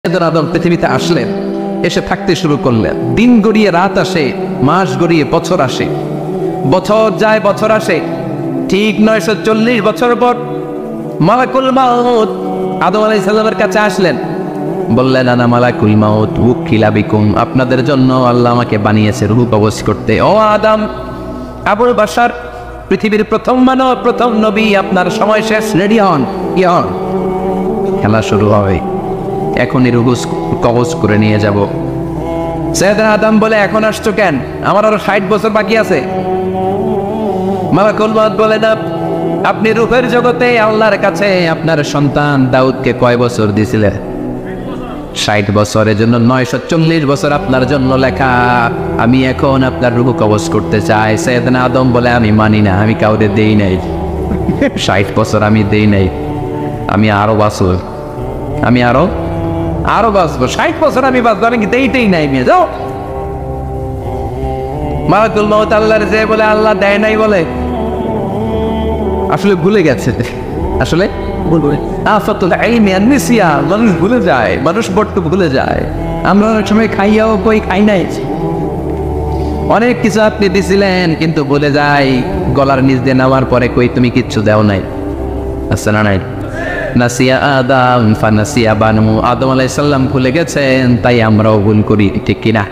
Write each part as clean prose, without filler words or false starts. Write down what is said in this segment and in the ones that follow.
আদম পৃথিবীতে আসলেন, এসে থাকতে শুরু করলেন। দিন গড়িয়ে রাত আসে, মাস গড়িয়ে বছর আসে, বছর যায় বছর আসে। ঠিক 940 বছর পর মালাকুল মাউত আদম আলাইহিস সালামের কাছে আসলেন। বললেন, আনা মালাকুল মাউত উকিলা বিকুম, আপনাদের জন্য আল্লাহ আমাকে বানিয়েছে রূহ কবজ করতে। ও আদম, আবুল বাশার, পৃথিবীর প্রথম মানব, প্রথম নবী, আপনার সময় শেষ, রেডি হন, কি হন, খেলা শুরু হবে। এখনই রূহ কবজ করে নিয়ে যাব। সাইয়েদনা আদম বলে, এখন আসছো কেন? আমার আরো 60 বছর বাকি আছে। মালাকুল মাউত বলে, না, আপনি রূহের জগতে আল্লাহর কাছে আপনার সন্তান দাউদকে কয় বছর দিয়েছিলেন? 60 বছরের জন্য 940 বছর আপনার জন্য লেখা। আমি এখন আপনার রূহ কবজ করতে চাই। সাইয়েদনা আদম বলে, আমি মানি না, আমি কাউকে দেই নাই। 60 বছর আমি দেই নাই, আমি আরো বাঁচব, আমি আরো বাঁচবো, 60 বছর আমি বাঁচবো, আমি দেইতেই নাই। মেয়ে যাও। মালাকুল মাউত আল্লাহর যে বলে, আল্লাহ দেয় নাই বলে, আসলে ভুলে গেছে। আসলে মানুষ ভুলে যায়, মানুষ বড্ড ভুলে যায়। আমরা অনেক সময় খাইয়াও কই খাই নাই। অনেক কিছু আপনি দিছিলেন কিন্তু ভুলে যাই, গলার নিচ দিয়ে নামার পরে কই তুমি কিচ্ছু দেও নাই। আচ্ছা, না নাই, নাসিয়া আদম ফানাসিয়া বানু, আদম আলাইহিস সালাম ভুলে গেছেন, তাই আমরাও ভুল করি, ঠিক কিনা?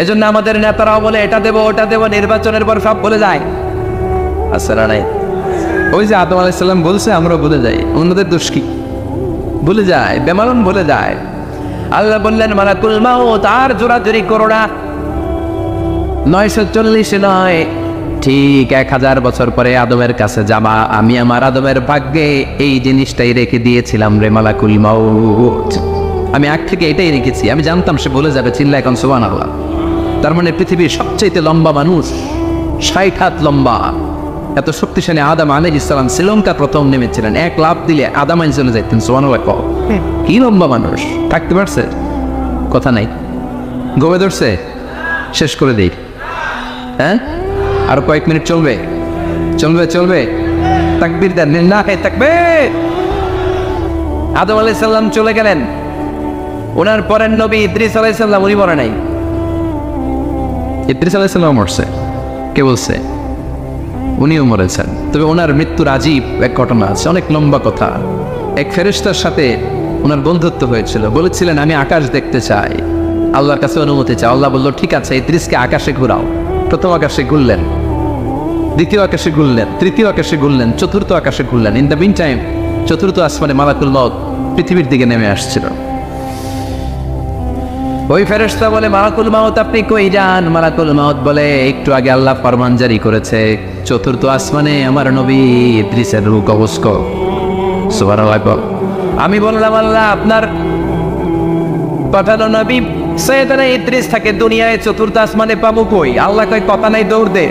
এজন্য আমাদের নেতারাও বলে, এটা দেবো ওটা দেবো, নির্বাচনের পর সব ভুলে যায়। আচ্ছা, না নাই, ওই যে আদম আলাইহিস সালাম বলছে, আমরা ভুলে যাই। অন্যদের দোষ কি? ভুলে যায়, বেমালুম ভুলে যায়। আল্লাহ বললেন, মালাকুল মাউত আর জোরাজুরি করো না। 940 নয়, ঠিক 1000 বছর পরে আদমের কাছে যাবা। আমি আমার আদমের ভাগ্যে এই জিনিসটাই রেখে দিয়েছিলাম রে মালাকুল মাউত। আমি আগ থেকে এটাই রেখেছি, আমি জানতাম সে বলে যাবে। চিল্লা এখন সুবহানাল্লাহ। তার মানে পৃথিবীর সবচেয়ে লম্বা মানুষ, 60 হাত লম্বা, এত শক্তিশালী আদম আলাইহিস সালাম শ্রীলঙ্কা প্রথম নেমেছিলেন। এক লাফ দিলে আদম আইন চলে যাইতেন। সুবহানাল্লাহ। কি লম্বা মানুষ, থাকতে পারছে? কথা নাই, গোবে ধরছে। শেষ করে দিই, হ্যাঁ, আরো কয়েক মিনিট চলবে, চলবে চলবে। তাকবীর দেন, লিল্লাহি তাকবীর। আদম আলাইহিস সালাম চলে গেলেন। ওনার পরের নবী ইদ্রিস আলাইহিস সালাম, উনি মরে নাই। ইদ্রিস আলাইহিস সালাম মরছে, কে বলছে? উনিও মরেছেন। তবে ওনার মৃত্যুর আজীব এক ঘটনা আছে, অনেক লম্বা কথা। এক ফেরেশতার সাথে ওনার বন্ধুত্ব হয়েছিল। বলেছিলেন, আমি আকাশ দেখতে চাই, আল্লাহর কাছে অনুমতি চাই। আল্লাহ বলল, ঠিক আছে, ইদ্রিসকে আকাশে ঘুরাও। প্রথম আকাশে ঘুরলেন, দ্বিতীয় আকাশে ঘুরলেন, তৃতীয় আকাশে ঘুরলেন, চতুর্থ আকাশে ঘুরলেন। ইন দ্য মিন টাইম চতুর্থ আসমানে মালাকুল মাউত পৃথিবীর দিকে নেমে আসছিল। ওই ফেরেশতা বলে, মালাকুল মাউত আপনি কই যান? মালাকুল মাউত বলে, একটু আগে আল্লাহ ফরমান জারি করেছে, চতুর্থ আসমানে আমার নবী ইদ্রিসের রূহ কবজ কর। সুবহানাল্লাহ। আমি বললাম, আল্লাহ আপনার পাঠানো নবী সাইয়েদনা ইদ্রিস থাকে দুনিয়ায়, চতুর্থ আসমানে পাবো কই? আল্লাহ কয়, কথা নাই, দৌড় দে।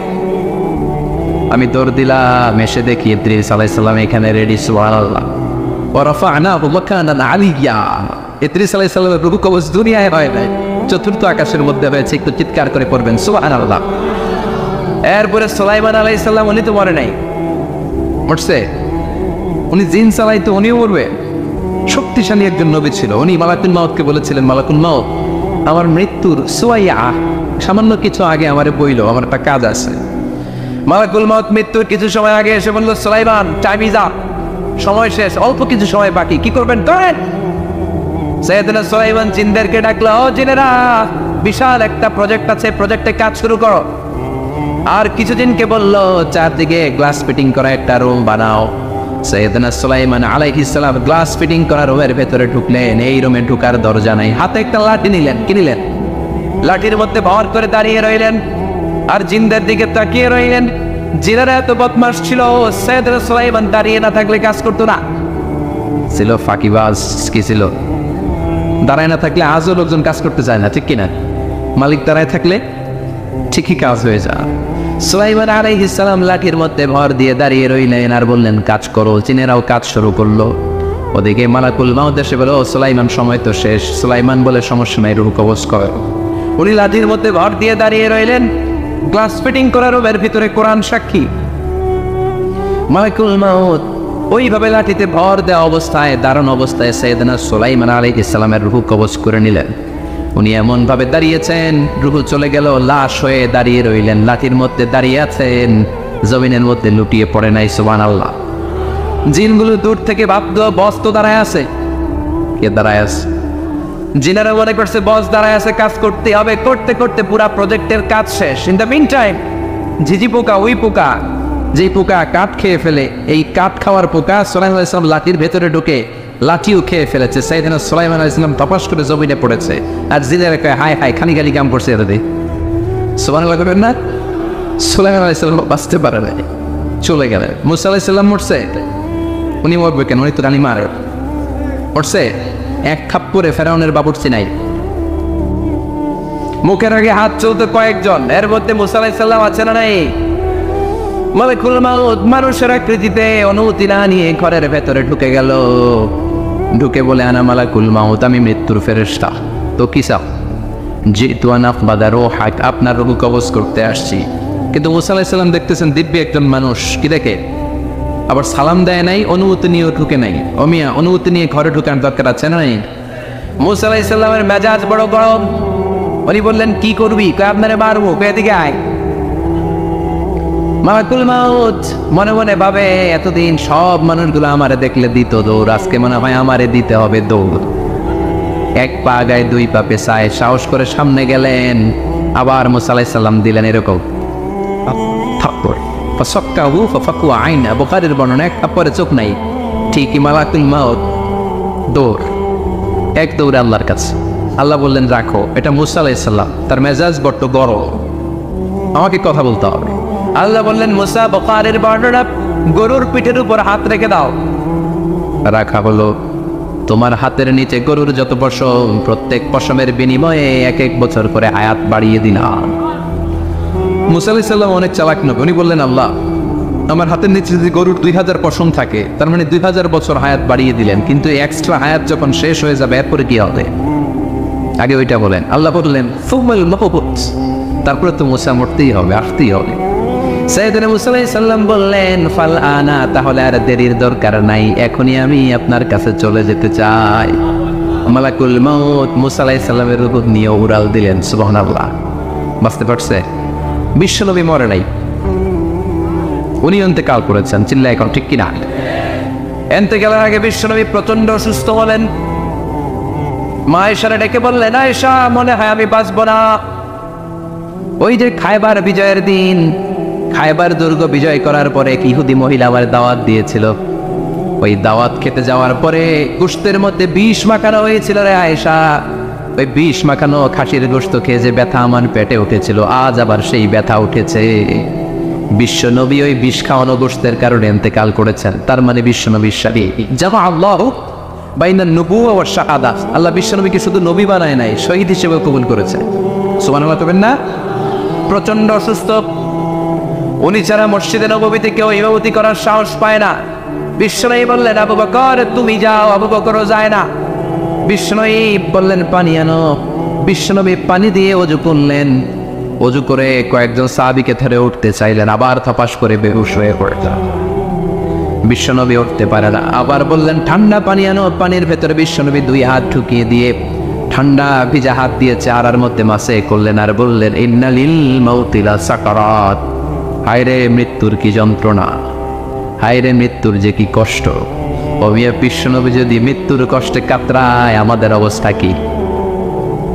আমি দৌড় দিলাম, এসে দেখি ইদ্রিস আলাইহিস সালাম এখানে রেডি। সুবহানাল্লাহ। ওয়া রাফা'নাহু মাকানান আলিয়্যা। ইদ্রিস আলাইহিস সালামের রূহ কবজ দুনিয়ায় হয় নাই, চতুর্থ আকাশের মধ্যে হয়েছে। একটু চিৎকার করে পড়বেন সুবহানাল্লাহ। এরপরে সুলাইমান আলাইহিস সালাম, উনি তো মরে নাই, মরছে। উনি জিন চালাইতো, উনিও মরবে। শক্তিশালী একজন নবী ছিল। উনি মালাকুল মাউতকে বলেছিলেন, মালাকুল মাউত আমার মৃত্যুর সুয়াইয়া, সামান্য কিছু আগে আমারে বইল, আমার একটা কাজ আছে। মালাকুল মাউত মৃত্যুর কিছু সময় আগে এসে বলল, সুলাইমান টাইম ইজ আপ, সময় শেষ, অল্প কিছু সময় বাকি, কি করবেন করেন। সাইয়েদনা সুলাইমান জিনদেরকে ডাকলো, ও জিনেরা, বিশাল একটা প্রজেক্ট আছে, প্রজেক্টে কাজ শুরু করো। আর কিছু জিনকে বলল, চারদিকে গ্লাস ফিটিং করা একটা রুম বানাও। সাইয়েদনা সুলাইমান আলাইহিস সালাম গ্লাস ফিটিং করা রুমের ভেতরে ঢুকলেন। এই রুমে ঢুকার দরজা নাই, হাতে একটা লাঠি নিলেন। কি নিলেন? লাঠির মধ্যে ভর করে দাঁড়িয়ে রইলেন আর জিনদের দিকে তাকিয়ে রইলেন। জিনেরা এত বদমাশ ছিল, সাইয়েদনা সুলাইমান দাঁড়িয়ে না থাকলে কাজ করতো না। ছিল ফাঁকিবাজ, কি ছিল? দাঁড়ায় না থাকলে আজও লোকজন কাজ করতে চায় না, ঠিক কিনা? মালিক দাঁড়ায় থাকলে ঠিকই কাজ হয়ে যায়। সুলাইমান আলাইহিস সালাম লাঠির মধ্যে ভর দিয়ে দাঁড়িয়ে রইলেন আর বললেন, কাজ করো। জিনেরাও কাজ শুরু করলো। ওদিকে মালাকুল মাউত এসে বলে, ও সুলাইমান, সময় তো শেষ। সুলাইমান বলে, সমস্যা নাই, রূহ কবজ কর। উনি লাঠির মধ্যে ভর দিয়ে দাঁড়িয়ে রইলেন। গ্লাস ফিটিং করার রুমের ভিতরে কোরআন সাক্ষী। মালাকুল মাউত ওইভাবে লাঠিতে ভর দেওয়া অবস্থায় দারুণ অবস্থায় সাইয়েদনা সুলাইমান আলাইহিস সালামের রূহ কবজ করে নিলেন। উনি এমন ভাবে দাঁড়িয়েছেন, রূহ চলে গেল, লাশ হয়ে দাঁড়িয়ে রইলেন। লাঠির মধ্যে দাঁড়িয়ে আছেন, জমিনের মধ্যে লুটিয়ে পড়ে নাই। সুবহানাল্লাহ। জিনগুলো দূর থেকে ভাবত বস তো দাঁড়ায় আছে। কে দাঁড়ায় আছে? জিনারা মনে করছে বস দাঁড়ায় আছে, কাজ করতে হবে। করতে করতে পুরা প্রজেক্টের কাজ শেষ। ইন দ্য মিন টাইম ঝিঝি পোকা, ওই পোকা যেই পোকা কাঠ খেয়ে ফেলে, এই কাঠ খাওয়ার পোকা সুলাইমান আলাইহিস সালাম লাঠির ভেতরে ঢুকে লাঠিও খেয়ে ফেলেছে। সাইয়েদনা সুলাইমান আলাইহিস সালাম তপাস করে জমিনে পড়েছে। আর জিনারা কয় হায় হায়, খালি খালি কাম করছে এরা। সুবহানাল্লাহ করবেন না? সুলাইমান আলাইহিস সালাম বাঁচতে পারে নাই, চলে গেলেন। মুসা আলাইহিস সালাম মরছে, উনি মরবে কেন? উনি তো রানী মার মরছে। এক খাপ্পরে ফেরাউনের বাবুর্চি নাই, মুখের আগে হাত চলতে কয়েকজন, এর মধ্যে মুসা আলাইহিস সালাম আছে না নাই? মালাকুল মাউত মানুষের আকৃতিতে অনুমতি না নিয়ে ঘরের ভেতরে ঢুকে গেল। ঢুকে বলে আনা মালাকুল মাউত, আমি মৃত্যুর ফেরেশতা। তো কি চাও? জিতু আন আকবাদা রূহাক, আপনার রূহ কবজ করতে আসছি। কিন্তু মুসা আলাইহিস সালাম দেখতেছেন দিব্য একজন মানুষ, কি দেখে? আবার সালাম দেয় নাই, অনুমতি নিয়েও ঢুকে নাই। অমিয়া অনুমতি নিয়ে ঘরে ঢুকার দরকার আছে না নাই? মুসা আলাইহিস সালামের মেজাজ বড় গরম। উনি বললেন কি করবি? কয় আপনারে মারবো। কয় এদিকে আয়। মালাকুল মাউত মনে মনে ভাবে এতদিন সব মানুষগুলো আমারে দেখলে দিত দৌড়, আজকে মনে হয় আমারে দিতে হবে দৌড়। এক পা গায়ে দুই পা পেছায় সাহস করে সামনে গেলেন। আবার মুসা আলাইহিস সালাম দিলেন এরকম থাপ্পড়। ফাসাক্কাহু ফাফাকুয়া আইনা, বুখারীর বর্ণনা, এক থাপ্পড়ে চোখ নাই। ঠিকই মালাকুল মাউত দৌড়, এক দৌড়ে আল্লাহর কাছে। আল্লাহ বললেন রাখো, এটা মুসা আলাইহিস সালাম, তার মেজাজ বড্ড গরম, আমাকে কথা বলতে হবে। আল্লাহ বললেন মুসা, বুখারীর বর্ণনা, গরুর পিঠের উপর হাত রেখে দাও। রাখা হলো। তোমার হাতের নিচে গরুর যত পশম, প্রত্যেক পশমের বিনিময়ে এক এক বছর করে হায়াত বাড়িয়ে দিলাম। মুসা আলাইহিস সালাম অনেক চালাক নবী। উনি বললেন আল্লাহ, আমার হাতের নিচে যদি গরুর 2000 পশম থাকে, তার মানে 2000 বছর হায়াত বাড়িয়ে দিলেন, কিন্তু এক্সট্রা হায়াত যখন শেষ হয়ে যাবে এরপরে কি হবে? আগে ওইটা বলেন। আল্লাহ বললেন সুমাল মাহবুত, তারপরে তো মুসা মরতেই হবে, আসতেই হবে। সাইয়েদনা মুসা আলাইহিস সালাম বললেন ফাল আনা, তাহলে আর দেরির দরকার নাই, এখনই আমি আপনার কাছে চলে যেতে চাই। মালাকুল মাউত মুসা আলাইহিস সালামের রূহ নিয়ে উড়াল দিলেন। সুবহানাল্লাহ। বুঝতে পারছে? বিশ্বনবী মরে নাই, উনি ইন্তেকাল করেছেন। চিল্লা এখন ঠিক কিনা? ইন্তেকালের আগে বিশ্বনবী প্রচন্ড অসুস্থ হলেন। মা আয়েশারে ডেকে বললেন, আয়েশা মনে হয় আমি বাঁচব না। ওই যে খায়বার বিজয়ের দিন, খায়বার দুর্গ বিজয় করার পরে এক ইহুদি মহিলা আমার দাওয়াত দিয়েছিল। ওই দাওয়াত খেতে যাওয়ার পরে গোশতের মধ্যে বিষ মাখানো হয়েছিল রে আয়েশা। ওই বিষ মাখানো খাসির গোশত খেয়ে যে ব্যথা আমার পেটে উঠেছিল, আজ আবার সেই ব্যথা উঠেছে। বিশ্বনবী ওই বিষ খাওয়ানো গোশতের কারণে ইন্তেকাল করেছেন। তার মানে বিশ্বনবীর সাথে জামা আল্লাহ বাইনা নবুওয়া ওয়া শাহাদা, আল্লাহ বিশ্বনবীকে শুধু নবী বানায় নাই, শহীদ হিসেবে কবুল করেছে। সুবহানাল্লাহ করবেন না? প্রচন্ড অসুস্থ, উনি ছাড়া মসজিদে নববীতে কেউ ইমামতি করার সাহস পায় না। বিশ্বনবী বললেন আবু বকর তুমি যাও, আবু বকরও যায় না। বিশ্বনবী বললেন পানি আনো। বিশ্বনবী পানি দিয়ে ওযু করলেন। ওযু করে কয়েকজন সাহাবীকে ধরে উঠতে চাইলেন, আবার থপাস করে বেহুশ হয়ে পড়লেন। বিশ্বনবী উঠতে পারে না। আবার বললেন ঠান্ডা পানি আনো। পানির ভেতরে বিশ্বনবী দুই হাত ঢুকিয়ে দিয়ে ঠান্ডা ভিজা হাত দিয়ে চেহারার মধ্যে মাসে করলেন আর বললেন ইন্নালিল মাউতি লা সাকারাত, হায়রে মৃত্যুর কি যন্ত্রণা, হায়রে মৃত্যুর যে কি কষ্ট। ওমিয়া বিশ্বনবী যদি মৃত্যুর কষ্টে কাতরায়, আমাদের অবস্থা কি?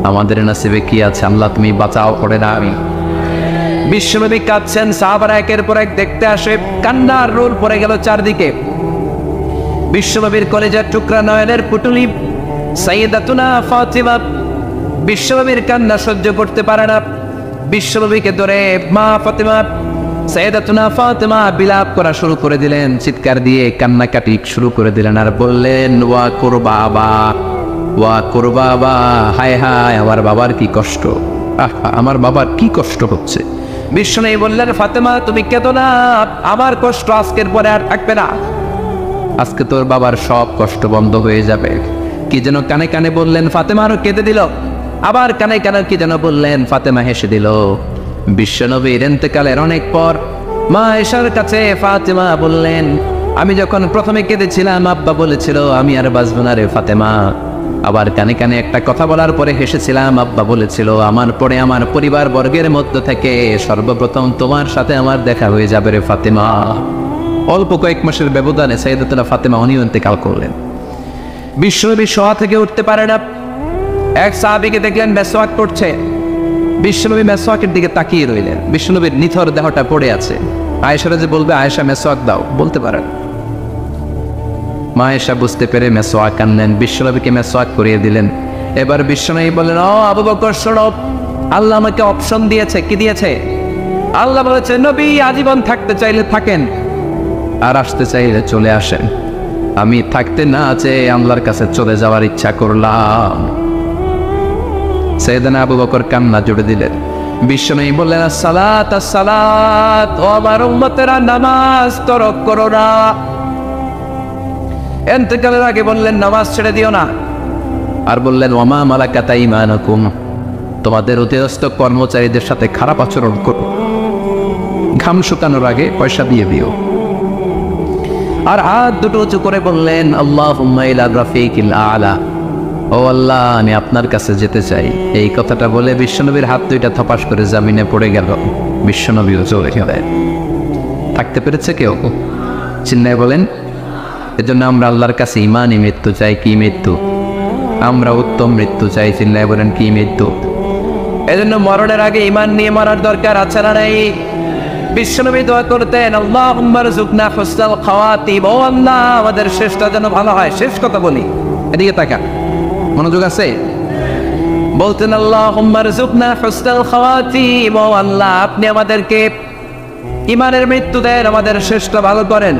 আমাদের নসিবে কি আছে? আল্লাহ তুমি বাঁচাও করে না। আমি বিশ্বনবী কাঁদছেন, সাহাবারা একের পর এক দেখতে আসে, কান্নার রোল পড়ে গেল চারদিকে। বিশ্বনবীর কলেজার টুকরা নয়নের পুটুলি সাইয়েদাতুনা ফাতিমা বিশ্বনবীর কান্না সহ্য করতে পারে না। বিশ্বনবীকে ধরে মা ফাতিমা, সাইয়েদাতুনা ফাতিমা বিলাপ করা শুরু করে দিলেন, চিৎকার দিয়ে কান্নাকাটি শুরু করে দিলেন আর বললেন ওয়া কুরবাবা, ওয়া কুরবাবা, হায় হায় আমার বাবার কি কষ্ট, আহা আমার বাবার কি কষ্ট হচ্ছে। বিশ্বনবী বললেন ফাতেমা তুমি কেঁদো না, আমার কষ্ট আজকের পরে আর থাকবে না, আজকে তোর বাবার সব কষ্ট বন্ধ হয়ে যাবে। কি যেন কানে কানে বললেন, ফাতেমা আরো কেঁদে দিল। আবার কানে কানে কি যেন বললেন, ফাতেমা হেসে দিল। বিশ্বনবীর ইন্তেকালের অনেক পর মা আয়েশার কাছে ফাতেমা বললেন আমি যখন প্রথমে কেঁদেছিলাম আব্বা বলেছিল আমি আর বাঁচব না রে ফাতেমা। আবার কানে কানে একটা কথা বলার পরে হেসেছিলাম, আব্বা বলেছিল আমার পরে আমার পরিবার বর্গের মধ্য থেকে সর্বপ্রথম তোমার সাথে আমার দেখা হয়ে যাবে রে ফাতেমা। অল্প কয়েক মাসের ব্যবধানে সাইয়েদাতুনা ফাতেমা উনিও ইন্তেকাল করলেন। বিশ্বনবী শোয়া থেকে উঠতে পারে না। এক সাহাবীকে দেখলেন মেসওয়াক করছে। বিশ্বনবী মেসওয়াকের দিকে তাকিয়ে রইলেন। বিশ্বনবীর নিথর দেহটা পড়ে আছে। আয়েশারা যে বলবে আয়েশা মেসওয়াক দাও, বলতে পারেন। মা আয়েশা বুঝতে পেরে মেসওয়াক আনলেন, বিশ্বনবীকে মেসওয়াক করিয়ে দিলেন। এবার বিশ্বনবী বললেন, ও আবু বকর শোনো, আল্লাহ আমাকে অপশন দিয়েছে। কি দিয়েছে? আল্লাহ বলেছে নবী আজীবন থাকতে চাইলে থাকেন, আর আসতে চাইলে চলে আসেন। আমি থাকতে না চেয়ে আল্লাহর কাছে চলে যাওয়ার ইচ্ছা করলাম। সাইয়েদনা আবু বকর কান্না জুড়ে দিলেন। বিশ্বনবী বললেন, আসসালাত আসসালাত, ও আমার উম্মতেরা নামাজ তরক করো না। ইন্তেকালের আগে বললেন নামাজ ছেড়ে দিও না। আর বললেন ওয়ামা মালাকাত আইমানুকুম, তোমাদের অধীনস্থ কর্মচারীদের সাথে খারাপ আচরণ করো। ঘাম শুকানোর আগে পয়সা দিয়ে দিও। আর হাত দুটো উঁচু করে বললেন আল্লাহুম্মা ইলা রাফিকিল আলা, ও আল্লাহ আমি আপনার কাছে যেতে চাই। এই কথাটা বলে বিশ্বনবীর হাত দুইটা থপাস করে জামিনে পড়ে গেল। বিশ্বনবীও চলে গেলেন। থাকতে পেরেছে কেউ? চিন্নায় বলেন। এজন্য আমরা আল্লাহর কাছে ইমানই মৃত্যু চাই। কি মৃত্যু? আমরা উত্তম মৃত্যু চাই। চিন্নায় বলেন কি মৃত্যু? এজন্য মরণের আগে ইমান নিয়ে মরার দরকার আছে না নাই? বিশ্বনবী দোয়া করতেন আল্লাহুম্মা রযুকনা হুসনাল খাওয়াতিম, ও আল্লাহ আমাদের শেষটা যেন ভালো হয়। শেষ কথা বলি, এদিকে তাকা, মনোযোগ আছে। বলতেন আল্লাহুম্মা রযুকনা হুসনাল খাওয়াতিম, ও আল্লাহ আপনি আমাদেরকে ইমানের মৃত্যু দেন, আমাদের শেষটা ভালো করেন।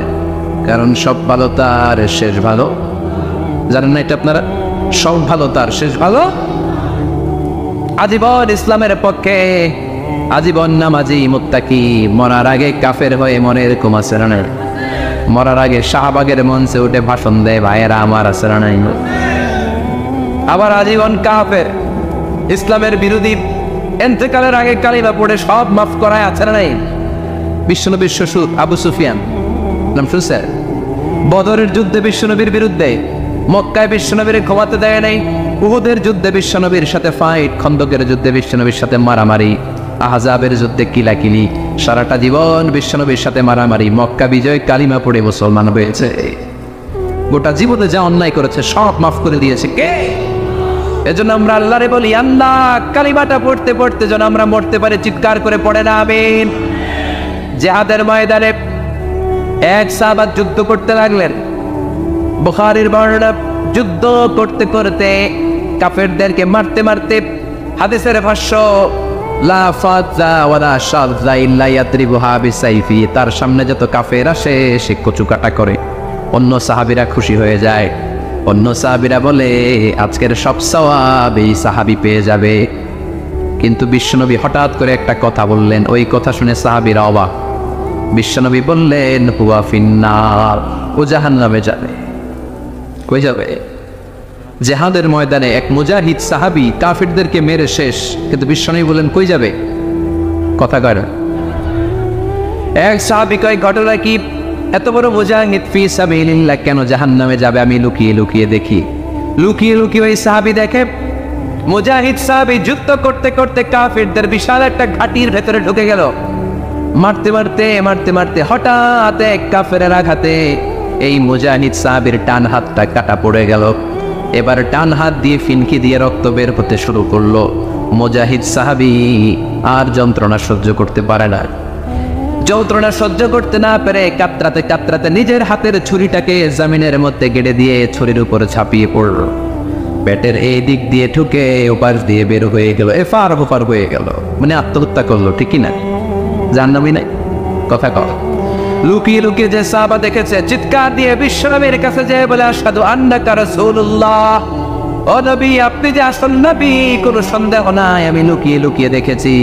কারণ সব ভালো তার শেষ ভালো। জানেন না এটা আপনারা? সব ভালো তার শেষ ভালো। আজীবন ইসলামের পক্ষে, আজীবন নামাজি মুত্তাকি, মরার আগে কাফের হয়ে মনে এরকম আছে না? মরার আগে শাহবাগের মঞ্চে উঠে ভাষণ দেয় ভাইয়েরা আমার আছে না নাই? আবার আজীবন কাফের, ইসলামের বিরোধী, ইন্তেকালের আগে কালিমা পড়ে সব মাফ করায় আছে না নাই? বিশ্বনবীর শ্বশুর আবু সুফিয়ান, নাম শুনছেন? বদরের যুদ্ধে বিশ্বনবীর বিরুদ্ধে, মক্কায় বিশ্বনবীর ক্ষমাতে দেয় নাই। উহুদের যুদ্ধে বিশ্বনবীর সাথে ফাইট, খন্দকের যুদ্ধে বিশ্বনবীর সাথে মারামারি, আহজাবের যুদ্ধে কিলাকিলি, সারাটা জীবন বিশ্বনবীর সাথে মারামারি। মক্কা বিজয়, কালিমা পড়ে মুসলমান হয়েছে। গোটা জীবনে যা অন্যায় করেছে সব মাফ করে দিয়েছে কে? এজন্য আমরা আল্লাহরে বলি আল্লাহ কালিমাটা পড়তে পড়তে যেন আমরা মরতে পারি। চিৎকার করে পড়ে না আমিন। জিহাদের ময়দানে এক সাহাবা যুদ্ধ করতে লাগলেন। বুখারীর বর্ণনা, যুদ্ধ করতে করতে কাফেরদেরকে মারতে মারতে, হাদিসের ভাষ্য লা ফাযা ওয়ালা শাযা ইল্লা ইয়াদরিবুহা বিসাইফি, তার সামনে যত কাফের আসে সে কচু কাটা করে। অন্য সাহাবীরা খুশি হয়ে যায়। অন্য সাহাবীরা বলে আজকের সব সওয়াব এই সাহাবী পেয়ে যাবে। কিন্তু বিশ্বনবী হঠাৎ করে একটা কথা বললেন, ওই কথা শুনে সাহাবীরা অবাক। বিশ্বনবী বললেন হুয়া ফিন্নার, ও জাহান্নামে যাবে। কই যাবে? জিহাদের ময়দানে এক মুজাহিদ সাহাবী কাফিরদেরকে মেরে শেষ, কিন্তু বিশ্বনবী বললেন কই যাবে? কথা কয় না। এক সাহাবী কয় ঘটনা কি? এত বড় মুজাহিদ ফি সাবিলিল্লাহ কেন জাহান্নামে যাবে? আমি লুকিয়ে লুকিয়ে দেখি। লুকিয়ে লুকিয়ে ওই সাহাবী দেখে মুজাহিদ সাহাবী যুদ্ধ করতে করতে কাফিরদের বিশাল একটা ঘাটির ভেতরে ঢুকে গেল। মারতে মারতে মারতে মারতে হঠাৎ এক কাফেরের আঘাতে এই মুজাহিদ সাহাবীর ডান হাতটা কাটা পড়ে গেল। এবার ডান হাত দিয়ে ফিনকি দিয়ে রক্ত বের হতে শুরু করলো। মুজাহিদ সাহাবী আর যন্ত্রণা সহ্য করতে পারে না। যন্ত্রণা সহ্য করতে না পেরে কাতরাতে কাতরাতে নিজের হাতের ছুরিটাকে জমিনের মধ্যে গেড়ে দিয়ে ছুরির উপরে ছাপিয়ে পড়ল। পেটের এই দিক দিয়ে ঠুকে ওপার দিয়ে বের হয়ে গেল, এফার ওপার হয়ে গেল। মানে আত্মহত্যা করলো, ঠিকই না? জাহান্নামী নাই? কথা কর। লুকিয়ে লুকিয়ে যে সাহাবা দেখেছে চিৎকার দিয়ে বিশ্বনবীর কাছে যেয়ে বলে আশহাদু আন্নাকা রাসূলুল্লাহ, ও নবী আপনি যে আসল নবী, কোনো সন্দেহ নাই, আমি লুকিয়ে লুকিয়ে দেখেছি।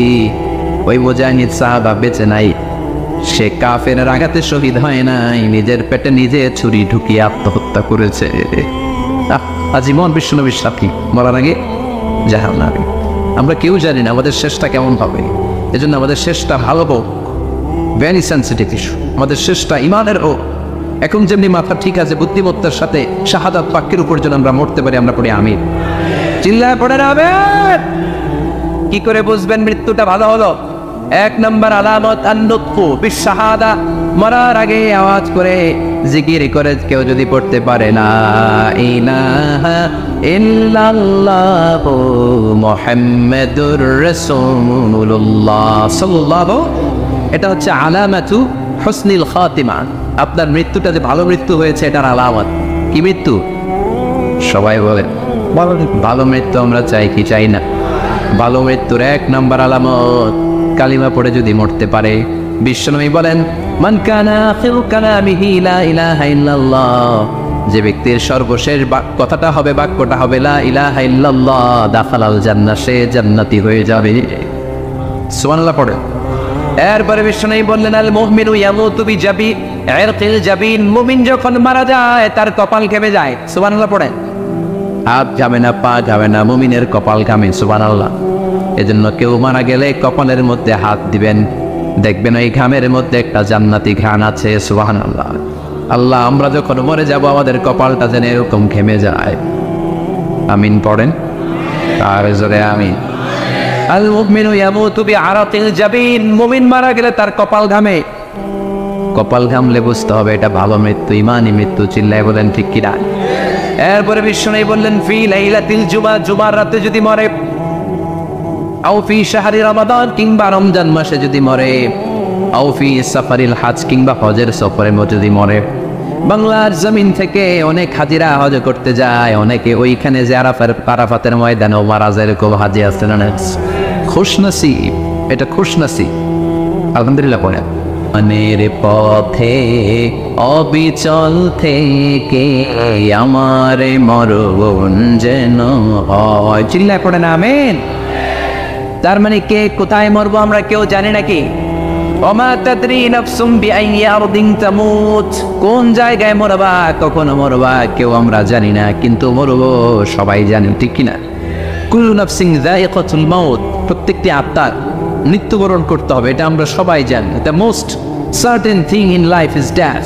ওই মুজাহিদ সাহাবা বেঁচে নাই, সে কাফেরের আঘাতে শহীদ হয় নাই, নিজের পেটে নিজে ছুরি ঢুকিয়ে আত্মহত্যা করেছে। আজীবন বিশ্বনবীর সাথী, মরার আগে জাহান্নামী। আমরা কেউ জানি না আমাদের শেষটা কেমন হবে। এজন্য আমাদের শেষটা ভালো হোক, ভেরি সেন্সিটিভ ইস্যু। আমাদের শেষটা ইমানের হোক, এখন যেমনি মাথা ঠিক আছে, বুদ্ধিমত্তার সাথে শাহাদাত বাক্যের উপর যেন আমরা মরতে পারি, আমরা পড়ি আমিন। চিল্লায় পড়ে আমিন। কি করে বুঝবেন মৃত্যুটা ভালো হলো? এক নম্বর আলামত আন-নুতকু বিশ-শাহাদা, মরার আগে আওয়াজ করে জিকির করে কেউ যদি পড়তে পারে লা ইলাহা ইল্লাল্লাহু মুহাম্মাদুর রাসূলুল্লাহ সাল্লাল্লাহু, এটা হচ্ছে আলামাতু হুসনিল খাতিমা। আপনার মৃত্যুটা যে ভালো মৃত্যু হয়েছে এটার আলামত। কি মৃত্যু? সবাই বলেন ভালো মৃত্যু আমরা চাই কি চাই না? ভালো মৃত্যুর এক নম্বর আলামত কালিমা পড়ে যদি মরতে পারে। বিশ্বনবী বলেন মান কানা আখিরু কালামিহি লা ইলাহা ইল্লাল্লাহ, যে ব্যক্তির সর্বশেষ কথাটা হবে, বাক্যটা হবে লা ইলাহা ইল্লাল্লাহ, দাখালাল জান্নাহ, সে জান্নাতি হয়ে যাবে। সুবহানাল্লাহ পড়ে। এরপরে বিশ্বনবী বললেন আল মুমিনু ইয়ামুতু বিজাবি ইরকিল জাবিন, মুমিন যখন মারা যায় তার কপাল ঘেমে যায়। সুবহানাল্লাহ পড়ে। হাত ঘামে না, পা ঘামে না, মুমিনের কপাল ঘামে। সুবহানাল্লাহ। এজন্য কেউ মারা গেলে কপালের মধ্যে হাত দিবেন, দেখবেন ওই ঘামের মধ্যে একটা জান্নাতি ঘ্রাণ আছে। সুবহানাল্লাহ। আল্লাহ আমরা যখন মরে যাব আমাদের কপালটা যেন এরকম ঘেমে যায়। আমিন পড়েন আর জোরে আমিন। আল মুমিনু ইয়ামুতু বিআরাকিল জাবিন, মুমিন মারা গেলে তার কপাল ঘামে। কপাল ঘামলে বুঝতে হবে এটা ভালো মৃত্যু, ইমানি মৃত্যু। চিল্লায় বলেন ঠিক কিনা? এরপরে বিশ্বনবী বললেন ফি লাইলাতিল জুমা, জুমার রাতে যদি মরে, আও ফি শাহরি রমাদান, কিংবা রমজান মাসে যদি মরে, আও ফি সাফারিল হজ, কিংবা হজের সফরে যদি মরে। বাংলার জমিন থেকে অনেক হাজিরা হজ করতে যায়, অনেকে ওইখানে যে আরাফাতের ময়দানেও মারা যায়, এরকম হাজি আছে না? খুশনসিব, এটা খুশনসিব। আলহামদুলিল্লাহ পড়ে। মনের পথে অবিচল থেকে আমার মরণ যেন হয়। চিল্লায় পড়ে না আমিন। তার মানে কে কোথায় মরবো আমরা কেউ জানি নাকি? ওমা তাদরি নাফসুম বিআইয়ি আরদিন তামুত, কোন জায়গায় মরবা, কখন মরবা কেউ আমরা জানি না, কিন্তু মরবো সবাই জানি, ঠিক কিনা? কুল্লু নাফসিন যায়িকাতুল মাউত, প্রত্যেকটি আত্মার মৃত্যুবরণ করতে হবে, এটা আমরা সবাই জানি। The most certain thing in life is death,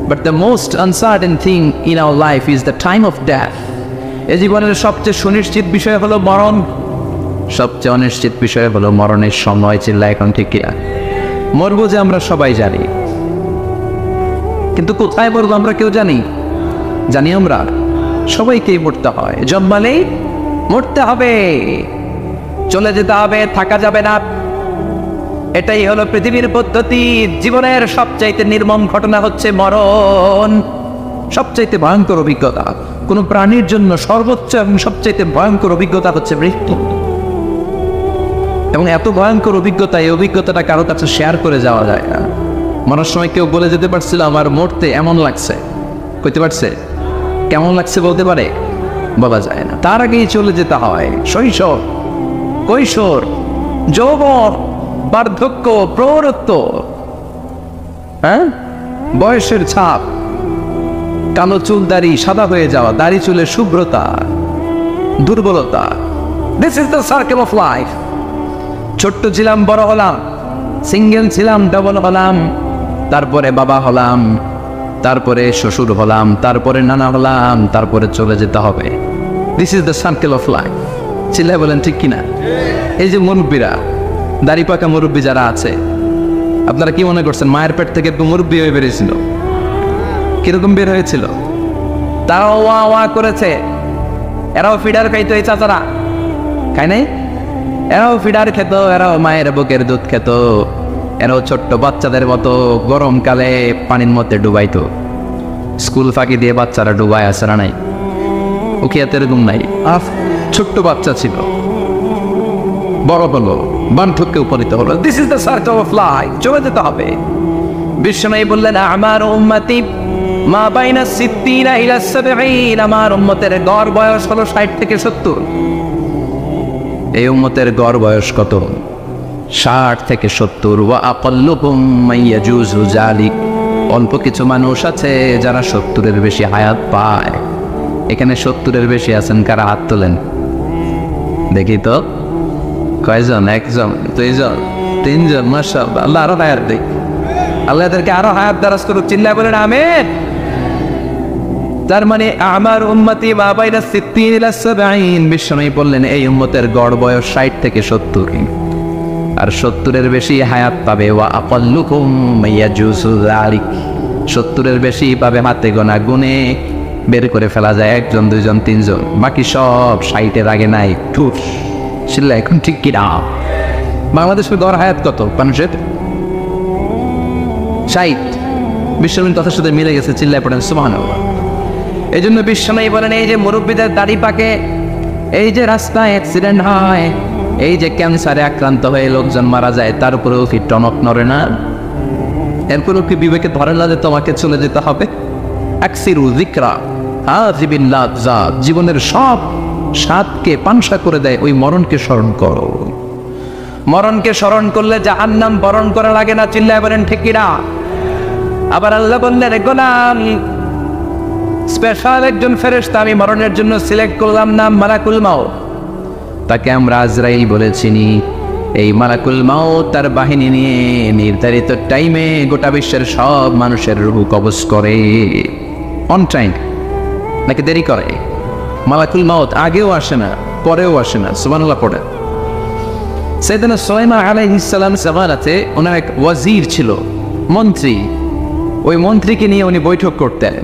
but the most uncertain thing in our life is the time of death. এই জীবনের সবচেয়ে সুনিশ্চিত বিষয় হলো মরণ, সবচেয়ে অনিশ্চিত বিষয় হলো মরণের সময়। চিল্লায় এখন ঠিক কিনা? মরবো যে আমরা সবাই জানি, কিন্তু কোথায় মরবো আমরা কেউ জানি? জানি আমরা সবাইকেই মরতে হয়, জন্মালেই মরতে হবে, চলে যেতে হবে, থাকা যাবে না। এটাই হলো পৃথিবীর পদ্ধতি। জীবনের সবচাইতে নির্মম ঘটনা হচ্ছে মরণ, সবচাইতে ভয়ঙ্কর অভিজ্ঞতা। কোন প্রাণীর জন্য সর্বোচ্চ এবং সবচাইতে ভয়ঙ্কর অভিজ্ঞতা হচ্ছে মৃত্যু। এবং এত ভয়ঙ্কর অভিজ্ঞতা, এই অভিজ্ঞতাটা কারো কাছে শেয়ার করে যাওয়া যায় না। মরার সময় কেউ বলে যেতে পারছিল আমার মরতে এমন লাগছে, কইতে পারছে? কেমন লাগছে বলতে পারে? বলা যায় না। তার আগেই চলে যেতে হয় শৈশব, কৈশোর, যৌবন, বার্ধক্য, প্রৌঢ়ত্ব, হ্যাঁ, বয়সের ছাপ, কালো চুল দাড়ি সাদা হয়ে যাওয়া, দাড়ি চুলের শুভ্রতা, দুর্বলতা। This is the circle of life. ছোট্ট ছিলাম, বড় হলাম, সিঙ্গেল ছিলাম, ডাবল হলাম, তারপরে বাবা হলাম, তারপরে শ্বশুর হলাম, তারপরে নানা হলাম, তারপরে চলে যেতে হবে। This is the circle of life. চিল্লায় বলেন ঠিক কিনা? এই যে মুরব্বীরা, দাড়ি পাকা মুরব্বী যারা আছে, আপনারা কি মনে করছেন মায়ের পেট থেকে মুরব্বী হয়ে বেরিয়েছিল? কিরকম বের হয়েছিল? তারাও ওয়া ওয়া করেছে, এরাও ফিডার খাইতো, এই চাচারা খায় নাই? এরাও ফিডার খেত, এরাও মায়ের বুকের দুধ খেত, এরাও ছোট্ট বাচ্চাদের মতো গরমকালে পানির মধ্যে ডুবাইতো। স্কুল ফাঁকি দিয়ে বাচ্চারা ডুবায় আসে না? নাই? উকিয়াতে এরকম নাই? ছোট্ট বাচ্চা ছিল, বড় হলো, বার্ধক্যে উপনীত হলো। This is the circle of life. চলে যেতে হবে। বিশ্বনবী বললেন আমার উম্মতি মা বাইনা সিত্তিনা ইলা সাবঈন, আমার উম্মতের গড় বয়স হলো 60 থেকে 70। এই উম্মতের গড় বয়স কত? 60 থেকে 70। ওয়া আকাল্লুহুম মাইয়াজুজু যালিক, অল্প কিছু মানুষ আছে যারা 70-এর বেশি হায়াত পায়। এখানে 70-এর বেশি আছেন কারা? হাত তোলেন দেখি তো। কয়জন? একজন, দুইজন, তিনজন? মাশাআল্লাহ। আল্লাহ আরো হায়াত দেয়, আল্লাহ এদেরকে আরো হায়াত দারাজ করুক, চিল্লায় বলেন আমিন। তার মানে আমার উম্মতি মা বাইনা 60 ইলা 70, বিশ্বনবী বললেন এই উম্মতের গড় বয়স 60 থেকে 70, আর 70-এর বেশি হায়াত পাবে। ওয়া আকাল্লুকুম ইয়াজুসু যালিক, 70-এর বেশি পাবে হাতে গোনা, গুনে বের করে ফেলা যায় 1 জন 2 জন 3 জন, বাকি সব 60-এর আগে নাই। ঠুস শিল্লা এখন ঠিক কি না? বাংলাদেশের গড় হায়াত কত মানুষের? 60। বিশ্বনবীর কথার সাথে মিলে গেছে, চিল্লায় পড়েন সুবহানাল্লাহ। এই জন্য বিশ্বনবী বলেন এই যে মুরব্বীদের দাড়ি পাকে, এই যে রাস্তায় অ্যাক্সিডেন্ট হয়, এই যে ক্যান্সারে আক্রান্ত হয়ে লোকজন মারা যায়, তার উপরেও কি টনক নড়ে না? এরপরেও কি বিবেকে ধরে না যে তোমাকে চলে যেতে হবে? আকসিরু যিকরা হাযিবিল লাযযাত, জীবনের সব স্বাদকে পানসা করে দেয় ওই মরণকে স্মরণ করো। মরণকে স্মরণ করলে জাহান্নাম বরণ করা লাগে না, চিল্লায় বলেন ঠিক কি না? আবার আল্লাহ বললেন গোলাম, স্পেশাল একজন ফেরেশতা আমি মরণের জন্য সিলেক্ট করলাম, নাম মালাকুল মাউত। তাকে আমরা আজরাইল বলে চিনি। এই মালাকুল মাউত তার বাহিনী নিয়ে নির্ধারিত টাইমে গোটা বিশ্বের সব মানুষের রূহ কবজ করে। অন টাইম নাকি দেরি করে? মালাকুল মাউত আগেও আসে না, পরেও আসে না। সুবহানাল্লাহ পড়ে। সাইয়েদনা সুলাইমান আলাইহিস সালাম জামানাতে ওনার এক ওয়াজির ছিল, মন্ত্রী। ওই মন্ত্রীকে নিয়ে উনি বৈঠক করতেন।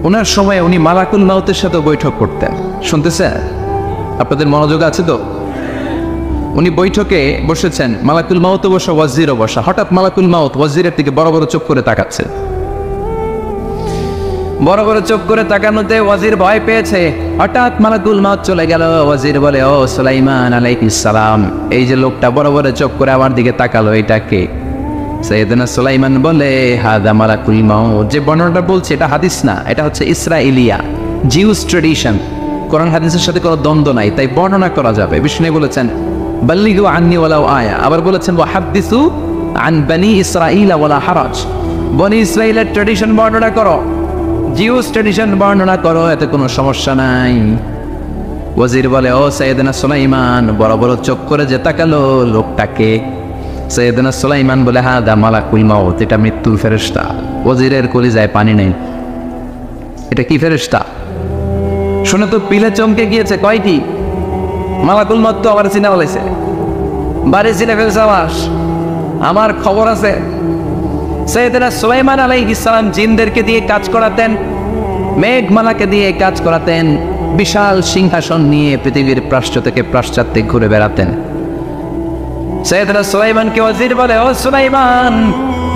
ওনার সময় উনি মালাকুল মাউতের সাথে বৈঠক করতেন। শুনতেছেন? আপনাদের মনোযোগ আছে তো? উনি বৈঠকে বসেছেন, মালাকুল মাউতও বসা, ওয়াজিরও বসা। হঠাৎ মালাকুল মাউত ওয়াজিরের দিকে বড় বড় চোখ করে তাকাচ্ছে। বড় বড় চোখ করে তাকানোতে ওয়াজির ভয় পেয়েছে। হঠাৎ মালাকুল মাউত চলে গেল। ওয়াজির বলে, ও সুলাইমান আলাইহিস সালাম, এই যে লোকটা বড় বড় চোখ করে আমার দিকে তাকালো, এটা কে? সাইয়েদনা সুলাইমান বলে, হাদা মালাকুল মাউত। যে বর্ণনাটা বলছে এটা হাদিস না, এটা হচ্ছে ইসরাইলিয়া, জিউস ট্রেডিশন। কোরআন হাদিসের সাথে কোনো দ্বন্দ্ব নাই, তাই বর্ণনা করা যাবে। বিষ্ণু বলেছেন বাল্লিগু আন্নি ওয়ালাউ আয়া, আবার বলেছেন ওয়া হাদিসু আন বনি ইসরাইল ওয়ালা হারাজ, বনি ইসরাইলের ট্রেডিশন বর্ণনা করো, জিউস ট্রেডিশন বর্ণনা করো, এতে কোনো সমস্যা নাই। ওয়াজির বলে, ও সাইয়েদনা সুলাইমান, বড় বড় চোখ করে যে তাকালো লোকটাকে? সাইয়েদনা সুলাইমান বলে, হাদা মালাকুল মাউত, এটা মৃত্যুর ফেরেশতা। ওয়াজিরের কলিজায় পানি নেই। এটা কি ফেরেশতা? শুনে তো পিলে চমকে গিয়েছে। কয়টি? মালাকুল মাউত তো আবার চিনা বলেছে, বাড়ি চিনে ফেলছে। আমার খবর আছে। সাইয়েদনা সুলাইমান আলাইহিস সালাম জিনদেরকে দিয়ে কাজ করাতেন, মেঘমালাকে দিয়ে কাজ করাতেন, বিশাল সিংহাসন নিয়ে পৃথিবীর প্রাচ্য থেকে পাশ্চাত্যে ঘুরে বেড়াতেন। সাইয়েদনা সুলাইমানকে ওয়াজির বলে, ও সুলাইমান,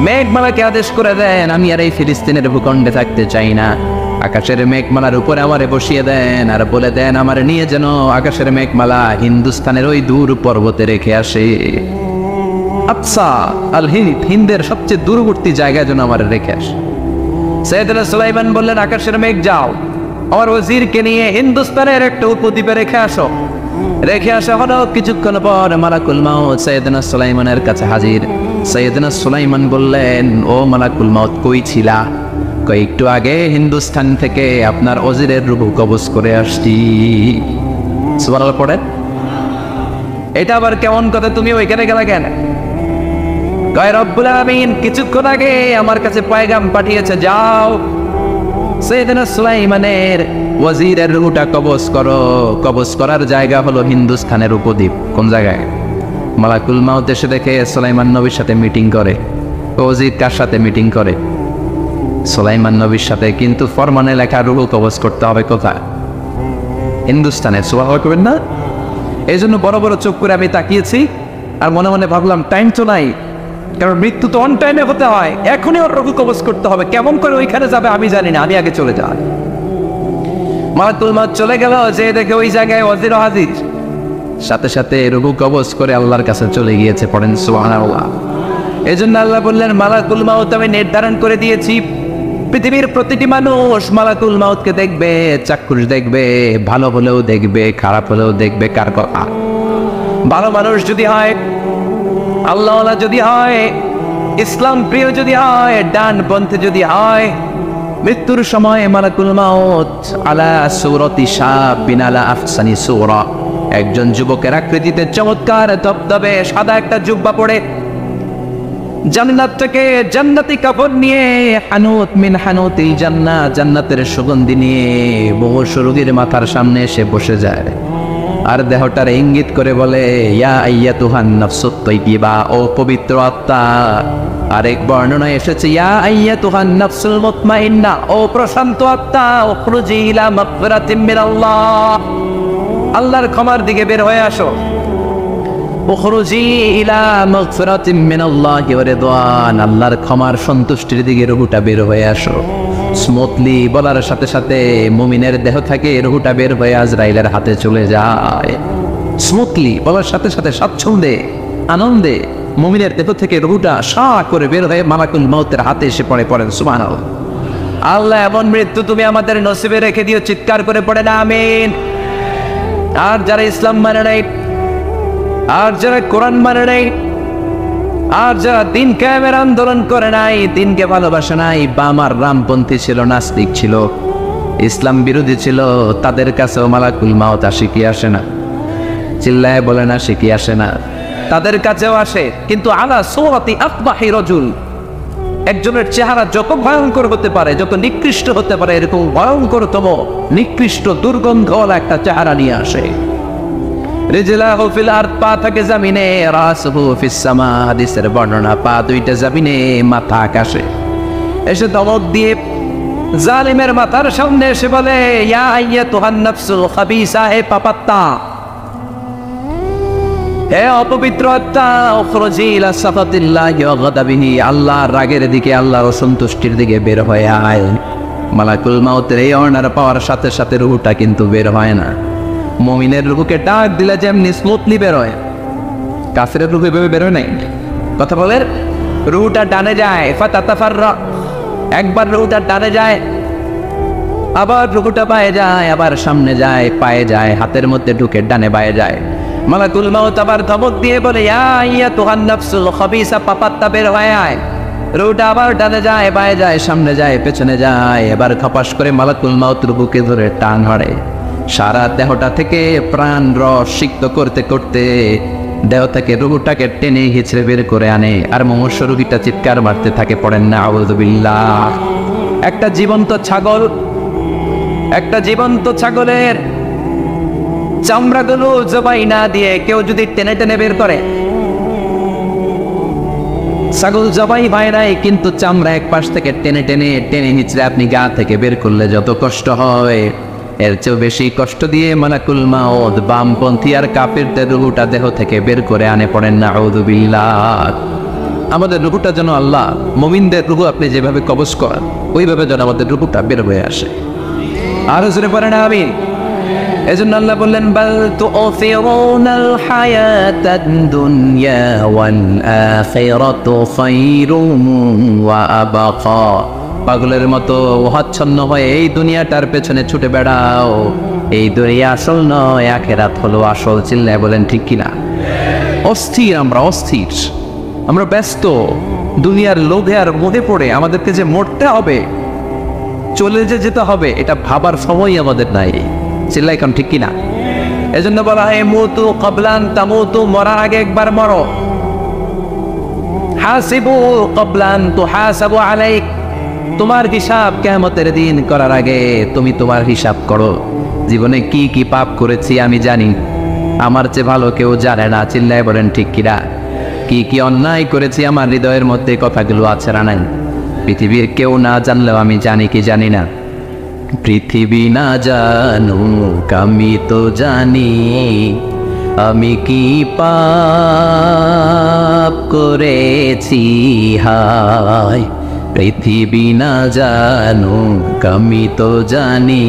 মেঘমালাকে আদেশ করে দেন আমি আর এই ফিলিস্তিনের ভূখণ্ডে থাকতে চাই না। আকাশের মেঘমালার উপরে আমারে বসিয়ে দেন, আর বলে দেন আমার নিয়ে যেন আকাশের মেঘমালা হিন্দুস্তানের ওই দূর পর্বতে রেখে আসে। আকসা আল হিন্দ, হিন্দের সবচেয়ে দূরবর্তী জায়গায় যেন আমার রেখে আসে। সাইয়েদনা সুলাইমান বললেন, আকাশের মেঘ যাও, আমার ওয়াজিরকে নিয়ে হিন্দুস্তানের একটা উপদ্বীপে রেখে আসো। রেখে আসা হলো। কিছুক্ষণ পর মালাকুল মাউত সাইয়েদনা সুলাইমানের কাছে হাজির। সাইয়েদনা সুলাইমান বললেন, ও মালাকুল মাউত, কই ছিলা? একটু আগে হিন্দুস্তান থেকে আপনার ওয়াজিরের রূহ কবজ করে আসছি। সুবহানাল্লাহ পড়েন। এটা আবার কেমন কথা, তুমি ওইখানে গেলা কেন? কয় রব্বুল আলামিন কিছুক্ষণ আগে আমার কাছে পয়গাম পাঠিয়েছে, যাও সাইয়েদনা সুলাইমানের ওয়াজিরের রূহটা কবজ করো। কবজ করার জায়গা হলো হিন্দুস্তানের উপদ্বীপ। কোন জায়গায়? মালাকুল মাউত এসে দেখে সুলাইমান নবীর সাথে মিটিং করে। ওয়াজির কার সাথে মিটিং করে? সুলাইমান নবীর সাথে। কিন্তু ফরমানে লেখা রূহ কবজ করতে হবে কোথায়? হিন্দুস্তানে। সুবহানাল্লাহ করবেন না? এই জন্য বড় বড় চোখ করে আমি তাকিয়েছি, আর মনে মনে ভাবলাম টাইম তো নাই, কারণ মৃত্যু তো অন টাইমে হতে হয়, এখনই ওর রূহ কবজ করতে হবে। কেমন করে ওইখানে যাবে আমি জানি না, আমি আগে চলে যাই। মালাকুল মাউত চলে গেল, যে দেখে ওই জায়গায় ওয়াজির হাজির। সাথে সাথে রূহ কবজ করে আল্লাহর কাছে চলে গিয়েছে। পড়েন সুবহানাল্লাহ। এই জন্য আল্লাহ বললেন, মালাকুল মাউত আমি নির্ধারণ করে দিয়েছি, পৃথিবীর প্রতিটি মানুষ মালাকুল মাউতকে দেখবে, চাক্ষুষ দেখবে, ভালো হলেও দেখবে, খারাপ হলেও দেখবে। কার কথা? ভালো মানুষ যদি হয়, আল্লাহওয়ালা যদি হয়, ইসলাম প্রিয় যদি হয়, ডান পন্থে যদি হয়, মৃত্যুর সময় মালাকুল মাউত আলা সূরাতি শাবিন আলা আহসানি সূরা, একজন যুবকের আকৃতিতে চমৎকার ধবধবে সাদা একটা জুব্বা পরে জান্নাত থেকে জান্নাতি কাপড় নিয়ে হানুত মিন হানুতিল জান্নাহ, জান্নাতের সুগন্ধি নিয়ে মুমূর্ষু রোগীর মাথার সামনে এসে বসে যায় আর দেহটার ইঙ্গিত করে বলে, ইয়া আইয়াতুহান নাফসুত তাইয়্যিবা, ও পবিত্র আত্মা। আরেক বর্ণনায় এসেছে, ইয়া আইয়াতুহান নাফসুল মুতমাইন্না, ও প্রশান্ত আত্মা, উখরুজি ইলা মাগফিরাতিম মিনাল্লাহ, আল্লাহর ক্ষমার দিকে বের হয়ে আসো। উখরুজি ইলা মাগফিরাতিম মিনাল্লাহি ওয়া রিদওয়ান, আল্লাহর ক্ষমার সন্তুষ্টির দিকে রুহুটা বের হয়ে আসো। স্মুথলি বলার সাথে সাথে মুমিনের দেহ থেকে রুহুটা বের হয়ে আজরাইলের হাতে চলে যায়। স্মুথলি বলার সাথে সাথে স্বাচ্ছন্দ্যে আনন্দে মুমিনের দেহ থেকে রুহুটা সা করে বের হয়ে মালাকুল মউতের হাতে এসে পড়েন সুবহানাল্লাহ। আল্লাহ, এমন মৃত্যু তুমি আমাদের নসিবে রেখে দিও, চিৎকার করে পড়ে না আমিন। আর যারা ইসলাম মানে নাই, আর যারা কোরআন মানে নাই, আর যারা দিন কায়েমের আন্দোলন করে নাই, দিনকে ভালোবাসে নাই, বামার রামপন্থী ছিল, নাস্তিক ছিল, ইসলাম বিরোধী ছিল, তাদের কাছেও মালাকুল মাউত শিখি আসে না। চিল্লায় বলে না শিখি আসে না, তাদের কাছেও আসে, কিন্তু আলা সূরাতি আকবাহি রাজুল, একজনের চেহারা যত ভয়ঙ্কর হতে পারে, যত নিকৃষ্ট হতে পারে, এরকম ভয়ঙ্করতম নিকৃষ্ট দুর্গন্ধওয়ালা একটা চেহারা নিয়ে আসে। রিজলাহু ফিল আরদ, পা থাকে জমিনে, রাসুহু ফিস সামা, হাদিসের বর্ণনা, পা দুইটা জমিনে, মাথা আকাশে। এসে দমক দিয়ে জালিমের মাথার সামনে এসে বলে, ইয়া আইয়াতুহান নাফসুল খাবিসা, হে পাপাত্তা, হে অপবিত্র আত্মা, উখরুজি ইলা সাখাতিল্লাহি ওয়া গাদাবিহি, আল্লাহর রাগের দিকে, আল্লাহর অসন্তুষ্টির দিকে বের হয়ে আয়। মালাকুল মাউতের এই অর্ডার পাওয়ার সাথে সাথে রুহুটা কিন্তু বের হয় না। মুমিনের রুহুকে ডাক দিলে যেমনি স্মুথলি বের হয়, কাফিরের রুহু এভাবে বের হয় নাই। কথা বলেন, রুহুটা ডানে যায়, ফাতাতাফাররা, একবার রুহুটা ডানে যায়, আবার রুহুটা বায়ে যায়, আবার সামনে যায়, পায়ে যায়, হাতের মধ্যে ঢুকে ডানে বায়ে যায়। মালাকুল মাউত আবার ধমক দিয়ে বলে, ইয়া আইয়াতুহান নাফসুল খাবিসা, পাপাত্তা, বের হয়ে আয়। রুহুটা আবার ডানে যায়, বায়ে যায়, সামনে যায়, পেছনে যায়। এবার খপাস করে মালাকুল মাউত রুহুকে ধরে টান হারে, সারা দেহটা থেকে প্রাণ রস সিক্ত করতে করতে দেহ থেকে রুহুটাকে টেনে হিচড়ে বের করে আনে। আর মুমূর্ষু রোগীটা চিৎকার মারতে থাকে, পড়েন না আউযু বিল্লাহ। একটা জীবন্ত ছাগলের চামড়াগুলো জবাই না দিয়ে কেউ যদি টেনে টেনে বের করে, ছাগল জবাই হয় নাই, কিন্তু চামড়া এক পাশ থেকে টেনে টেনে টেনে হিচড়ে আপনি গা থেকে বের করলে যত কষ্ট হয়, এর চেয়েও বেশি কষ্ট দিয়ে মালাকুল মাউত বামপন্থী আর কাফিরদের রুহুটা দেহ থেকে বের করে আনে, পড়েন না আউযু বিল্লাহ। আমাদের রুহুটা যেন আল্লাহ, মুমিনদের রুহু আপনি যেভাবে কবজ করেন, ওইভাবে যেন আমাদের রুহুটা বের হয়ে আসে। আর জোরে পড়েন আমিন। এজন্য আল্লাহ বললেন, বাল তুউসিরুনাল হায়াতাদ দুনিয়া ওয়াল আখিরাতু খায়রুম ওয়া আবকা, পাগলের মতো হচ্ছন্ন হয়ে এই দুনিয়াটার পেছনে ছুটে বেড়াও, এই দুনিয়া আসল নয়, আখিরাত হলো আসল। চিল্লায় বলেন ঠিক কিনা? অস্থির, আমরা ব্যস্ত দুনিয়ার লোভে আর মোহে পড়ে আমাদেরকে যে মরতে হবে, চলে যেতে হবে, এটা ভাবার সময় আমাদের নাই। চিল্লাই এখন ঠিক কিনা? এজন্য বলা হয়, মুতু ক্বাবলান তামুতু, মরার আগে একবার মরো। হাসিবু ক্বাবলান তুহাসাবু আলাইক, তোমার হিসাব কিয়ামতের দিন করার আগে তুমি তোমার হিসাব করো। জীবনে কি কি পাপ করেছি আমি জানি, আমার চেয়ে ভালো কেউ জানে না। চিল্লায় বলেন ঠিক কিনা? কি কি অন্যায় করেছি আমার হৃদয়ের মধ্যে কথাগুলো আছে না নাই? পৃথিবীর কেউ না জানলেও আমি জানি কি জানি না? পৃথিবী না জানুক আমি তো জানি, আমি কি পাপ করেছি হায়। পৃথিবী না জানুক আমি তো জানি,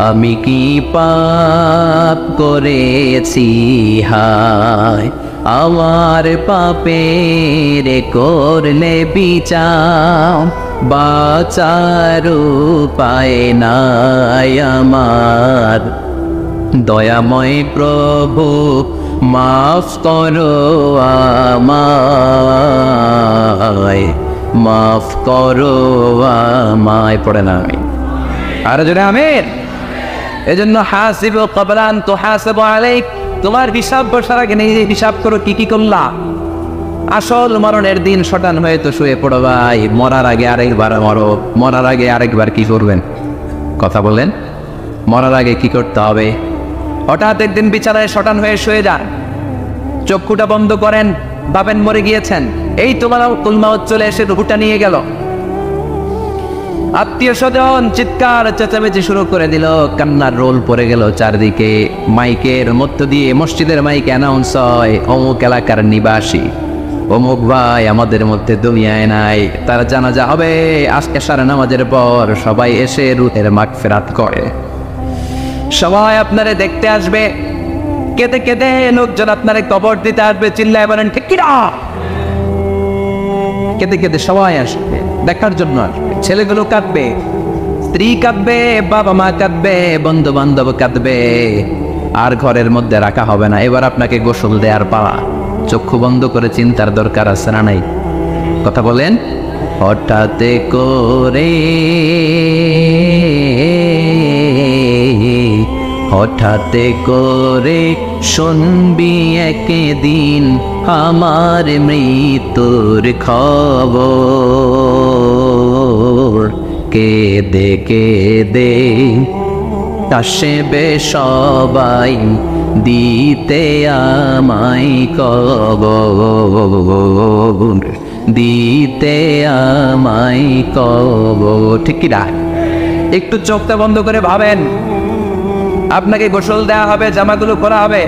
আমি কি পাপ করেছি হায়। আমার পাপের করলে বিচার, বাঁচার উপায় নাই আমার। দয়াময় প্রভু মাফ করো আমায়, মাফ করো আমায়। পড়ে না আমি আর জোরে আমিন। এজন্য হাসিবু ক্বাবলান তুহাসাবু আলাইক, তোমার হিসাব বসার আগে নিজে হিসাব করো কি কি করলা। আসল মরণের দিন শটান হয়ে তো শুয়ে পড়ো ভাই, মরার আগে আরেকবার মরো। মরার আগে আরেকবার কি করবেন কথা বলেন? মরার আগে কি করতে হবে? হঠাৎ একদিন বিছানায় শটান হয়ে শুয়ে যান, চক্ষুটা বন্ধ করেন, ভাবেন মরে গিয়েছেন, এই তোমার কুলমাউত চলে এসে রুহুটা নিয়ে গেল। আত্মীয় স্বজন চিৎকার চেঁচামেচি শুরু করে দিল, কান্নার রোল পড়ে গেল চারদিকে। মাইকের মধ্য দিয়ে, মসজিদের মাইকে অ্যানাউন্স হয়, অমুক এলাকার নিবাসী অমুক ভাই আমাদের মধ্যে দুনিয়ায় নাই, তার জানাজা হবে আজকে এশার নামাজের পর। সবাই এসে রুহের মাগফিরাত করে, সবাই আপনারে দেখতে আসবে, কেঁদে কেঁদে লোকজন আপনারে কবর দিতে আসবে। চিল্লায় বলেন ঠিক কিনা? কেঁদে কেঁদে সবাই আসবে, দেখার জন্য আসবে। ছেলেগুলো কাঁদবে, স্ত্রী কাঁদবে, বাবা মা কাঁদবে, বন্ধু বান্ধব কাঁদবে, আর ঘরের মধ্যে রাখা হবে না। এবার আপনাকে গোসল দেওয়ার পালা। চক্ষু বন্ধ করে চিন্তার দরকার আছে না নাই? কথা বলেন। হঠাৎ করে, হঠাৎ করে শুনবি একদিন আমার মৃত্যুর খবর। কেঁদে কেঁদে আসবে সবাই দিতে আমায় কবর, দিতে আমায় কবর। ঠিক কি না? একটু চোখটা বন্ধ করে ভাবেন, আপনাকে গোসল দেওয়া হবে, জামাগুলো করা হবে।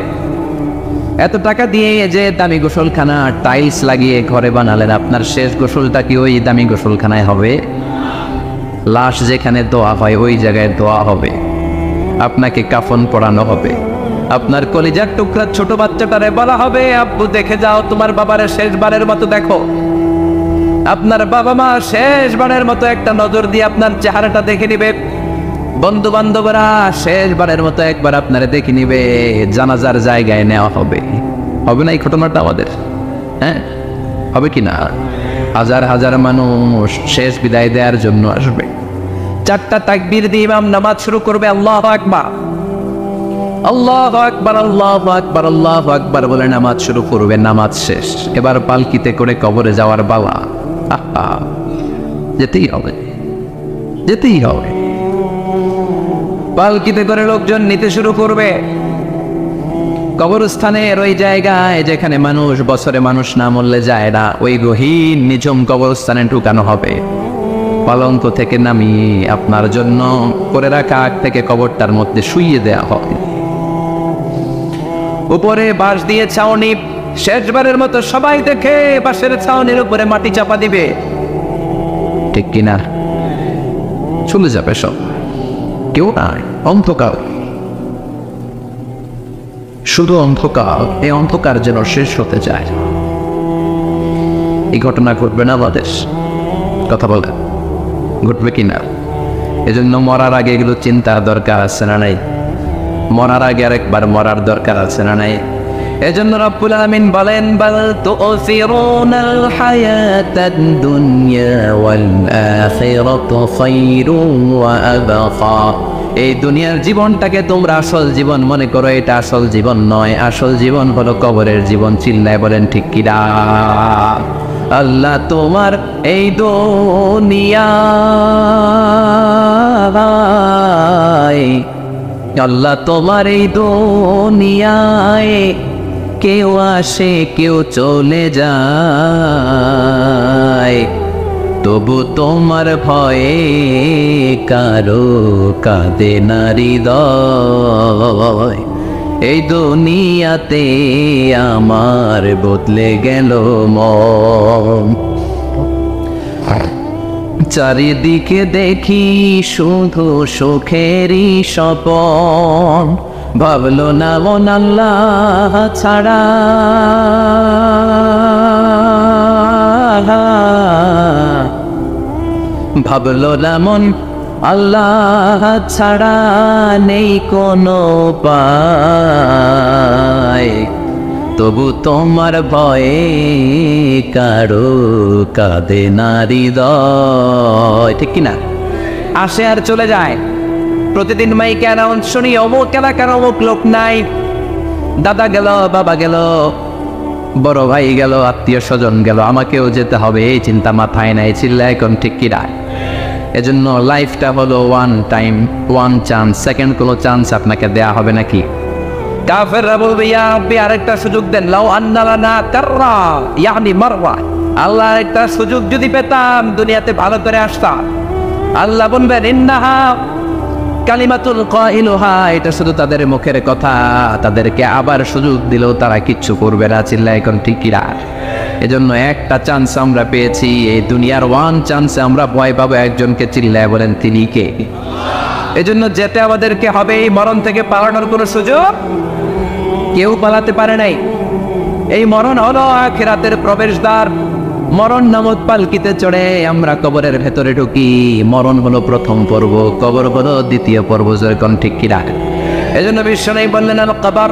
এত টাকা দিয়ে যে দামি গোসলখানা টাইলস লাগিয়ে ঘরে বানালেন, আপনার শেষ গোসলটা কি ওই দামি গোসলখানায় হবে? লাশ যেখানে দোয়া হয় ওই জায়গায় দোয়া হবে, আপনাকে কাফন পরানো হবে। আপনার কলিজার টুকরা ছোট বাচ্চাটারে বলা হবে, আব্বু দেখে যাও তোমার বাবারে শেষবারের মতো দেখো। আপনার বাবা মা শেষবারের মতো একটা নজর দিয়ে আপনার চেহারাটা দেখে নিবে। বন্ধু বান্ধবরা শেষবারের মতো একবার আপনারে দেখে নিবে। জানাজার জায়গায় নেওয়া হবে। হবে না এই ঘটনাটা আমাদের? হ্যাঁ, হবে কি না? হাজার হাজার মানুষ শেষ বিদায় দেওয়ার জন্য আসবে। চারটা তাকবীর দিয়ে ইমাম নামাজ শুরু করবে। আল্লাহু আকবার, আল্লাহু আকবার, আল্লাহু আকবার, আল্লাহু আকবার বলে নামাজ শুরু করবে। নামাজ শেষ, এবার পালকিতে করে কবরে যাওয়ার পালা। যেতেই হবে, যেতেই হবে। পালকিতে করে লোকজন নিতে শুরু করবে। কবরস্থানের ওই জায়গায় যেখানে মানুষ বছরে মানুষ না মরলে যায় না, ওই গহীন নিঝুম কবরস্থানে ঢুকানো হবে। পালঙ্ক থেকে নামিয়ে আপনার জন্য করে রাখা আগ থেকে কবরটার মধ্যে শুইয়ে দেয়া হয়। উপরে বাঁশ দিয়ে ছাউনি, শেষবারের মতো সবাই দেখে বাঁশের ছাউনির উপরে মাটি চাপা দিবে। ঠিক কিনা? চলে যাবে সব, কেউ নাই, অন্ধকার, শুধু অন্ধকার। এই অন্ধকার যেন শেষ হতে যায়। এই ঘটনা ঘটবে না আমাদের? কথা বলেন, ঘটবে কিনা? এজন্য মরার আগে এগুলো চিন্তার দরকার আছে না নাই? মরার আগে আরেকবার মরার দরকার আছে না নাই? এজন্য রব্বুল আলামিন বলেন, বাল তুসিরুনাল হায়াতাদ দুনিয়া ওয়াল আখিরাতু খায়রুন ওয়া আবকা। এই দুনিয়ার জীবনটাকে তোমরা আসল জীবন মনে করো, এটা আসল জীবন নয়। আসল জীবন হলো কবরের জীবন। চিল্লায় বলেন ঠিক কি না? আল্লাহ তোমার এই দুনিয়ায়, আল্লাহ তোমার এই দুনিয়ায় কেউ আসে কেউ চলে যায়, তবু তোমার ভয়ে কারো কাঁদে না হৃদয়। এই দুনিয়াতে আমার বদলে গেল মন। চারিদিকে দেখি শুধু সুখেরই স্বপন, ভাবলো না মন আল্লাহ ছাড়া, ভাবলো না মন আল্লাহ ছাড়া নেই কোনো উপায়, তবু তোমার ভয়ে কারো কাঁদে না হৃদয়। ঠিক কিনা? আসে আর চলে যায়। প্রতিদিন মাইকে অ্যানাউন্স শুনি, অমুক এলাকার অমুক লোক নাই, দাদা গেল, বাবা গেল, বড় ভাই গেল, আত্মীয় স্বজন গেল, আমাকেও যেতে হবে, এই চিন্তা মাথায় নাই, চিল্লা এখন ঠিক কি না? এজন্য লাইফটা হলো one time, one chance, second কোনো চান্স আপনাকে দেয়া হবে নাকি? কাফেররা বলবে ইয়া রাব্বি আরেকটা সুযোগ দেন, লাউ আন্না লানা কাররা ইয়ানি মাররা, আল্লাহ একটা সুযোগ যদি পেতাম দুনিয়াতে ভালো করে আসতাম। আল্লাহ বলবেন ইন্নাহা কালিমাতুল কাইলুহা, এটা শুধু তাদের মুখের কথা, তাদেরকে আবার সুযোগ দিলেও তারা কিচ্ছু করবে না, চিল্লা এখন ঠিক কি না? এজন্য একটা চান্স আমরা পেয়েছি, এই দুনিয়ার ওয়ান চান্সে আমরা ভয় পাবো একজনকে, চিল্লায় বলেন তিনি কে? এজন্য যেতে আমাদেরকে হবে, এই মরণ থেকে পালানোর কোনো সুযোগ কেউ পালাতে পারে নাই। এই মরণ হলো আখিরাতের প্রবেশদ্বার। মরণ নামক পালকিতে চড়ে আমরা কবরের ভেতরে ঢুকি। মরণ হলো প্রথম পর্ব, কবর হলো দ্বিতীয় পর্ব, যেরকম ঠিক কিনা? এজন্য বিশ্বনবী বললেন আল কবর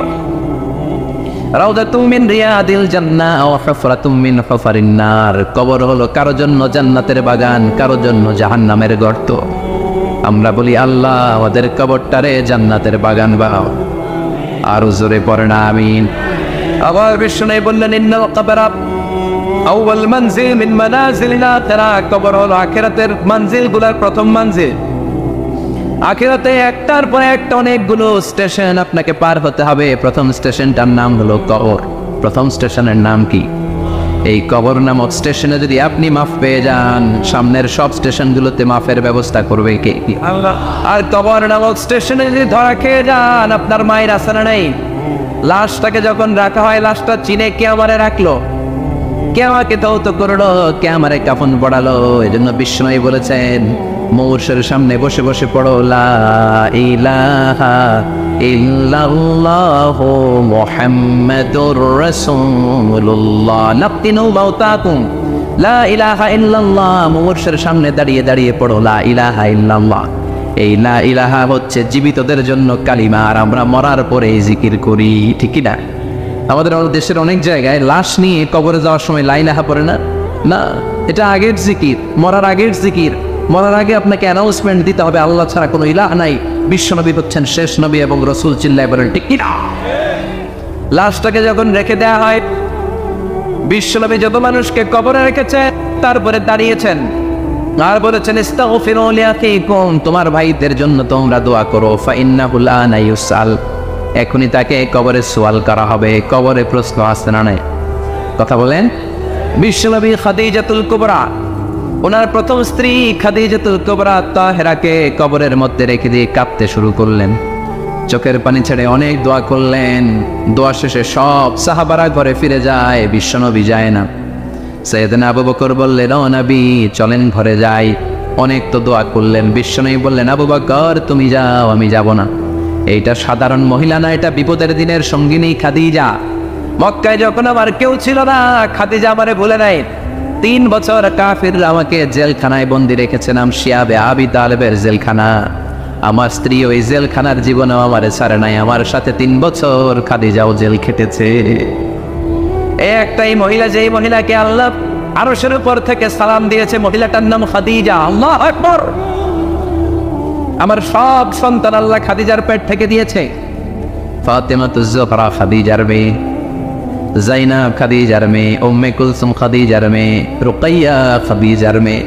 রাউদাতুম মিন রিয়াদিল জান্নাহ ওয়া হুফরাতুম মিন হুফারিন নার। কবর হলো কারো জন্য জান্নাতের বাগান, কারো জন্য জাহান্নামের গর্ত। আমরা বলি আল্লাহ আমাদের কবরটারে জান্নাতের বাগান বানাও। আর জোরে পড়েন আমিন। আবার বিশ্বনবী বললেন ইন্নাল কবরা আউয়াল মানজিল মিন মানাজিলিল আখিরাহ। কবর হলো আখিরাতের মঞ্জিলগুলোর প্রথম মঞ্জিল। আখিরাতে একটার পর একটা অনেকগুলো স্টেশন আপনাকে পার হতে হবে। প্রথম স্টেশনটার নাম হলো কবর। প্রথম স্টেশনের নাম কি? এই কবর নামক স্টেশনে যদি আপনি মাফ পেয়ে যান, সামনের সব স্টেশনগুলোতে মাফের ব্যবস্থা করবে কে? আল্লাহ। আর কবর নামক স্টেশনে যদি ধরা খেয়ে যান, আপনার মায়ের আসানা নেই। লাশটাকে যখন রাখা হয়, লাশটা চিনে কে আমারে রাখলো, কে আমাকে ধৌত করলো, কে আমারে কাফন পড়ালো। এজন্য বিষ্ণুই বলেছেন মৌর্ষের সামনে বসে বসে পড়ো লা ইলাহা ইল্লাল্লাহু মুহাম্মাদুর রাসূলুল্লাহ লাকিনু মাউতাকুম। লা ইলাহা ইল্লাল্লাহ, মৌর্ষের সামনে দাঁড়িয়ে দাঁড়িয়ে পড়ো লা ইলাহা ইল্লাল্লাহ। এই লা ইলাহা হচ্ছে জীবিতদের জন্য কালিমা, আর আমরা মরার পরে জিকির করি, ঠিক কি না? আমাদের দেশের অনেক জায়গায় লাশ নিয়ে কবরে যাওয়ার সময় লা ইলাহা পড়ে না। না, এটা আগের জিকির, মরার আগের জিকির। মরার আগে আপনাকে অ্যানাউন্সমেন্ট দিতে হবে আল্লাহ ছাড়া কোনো ইলাহ নাই, বিশ্বনবী হচ্ছেন শেষ নবী এবং রাসূল, চিল্লায় বলেন ঠিক কি না? লাশটাকে যখন রেখে দেয়া হয়, বিশ্বনবী যত মানুষকে কবরে রেখেছেন তারপরে দাঁড়িয়েছেন আর বলেছেন ইস্তাগফিরু লিআখিকুম, তোমার ভাইদের জন্য তোমরা দোয়া করো, ফাইন্নাহু লানা ইউসাল, এখনই তাকে কবরে সওয়াল করা হবে। কবরে প্রশ্ন আসছে না নাই? কথা বলেন। বিশ্বনবী খাদিজাতুল কুবরা, ওনার প্রথম স্ত্রী খাদিজাতুল কুবরা তাহেরাকে কবরের মধ্যে রেখে দিয়ে কাঁদতে শুরু করলেন, চোখের পানি ছেড়ে অনেক দোয়া করলেন। দোয়া শেষে সব সাহাবারা ঘরে ফিরে যায়, বিশ্বনবী যায় না। সাইয়েদনা আবু বকর বললেন ও নবী চলেন ঘরে যাই, অনেক তো দোয়া করলেন। বিশ্বনবী বললেন আবু বকর তুমি যাও, আমি যাব না। এইটা সাধারণ মহিলা না, এটা বিপদের দিনের সঙ্গিনী খাদিজা। মক্কায় যখন আমার কেউ ছিল না, খাদিজা আমারে ভুলে নাই। 3 বছর কাফিররা আমাকে জেলখানায় বন্দি রেখেছে, নাম শিয়াবে আবি তালেবের জেলখানা। আমার স্ত্রী ওই জেলখানার জীবনেও আমারে ছাড়ে নাই, আমার সাথে 3 বছর খাদিজাও জেল খেটেছে। এই একটাই মহিলা, যেই মহিলাকে আল্লাহ আরশের উপর থেকে সালাম দিয়েছে, মহিলাটার নাম খাদিজা। আল্লাহু আকবার। আমার সব সন্তান আল্লাহ খাদিজার পেট থেকে দিয়েছে। ফাতেমাতুজ জোহরা খাদিজার মেয়ে, জাইনাব খাদিজার মেয়ে, উম্মে কুলসুম খাদিজার মেয়ে, রুকাইয়া খাদিজার মেয়ে,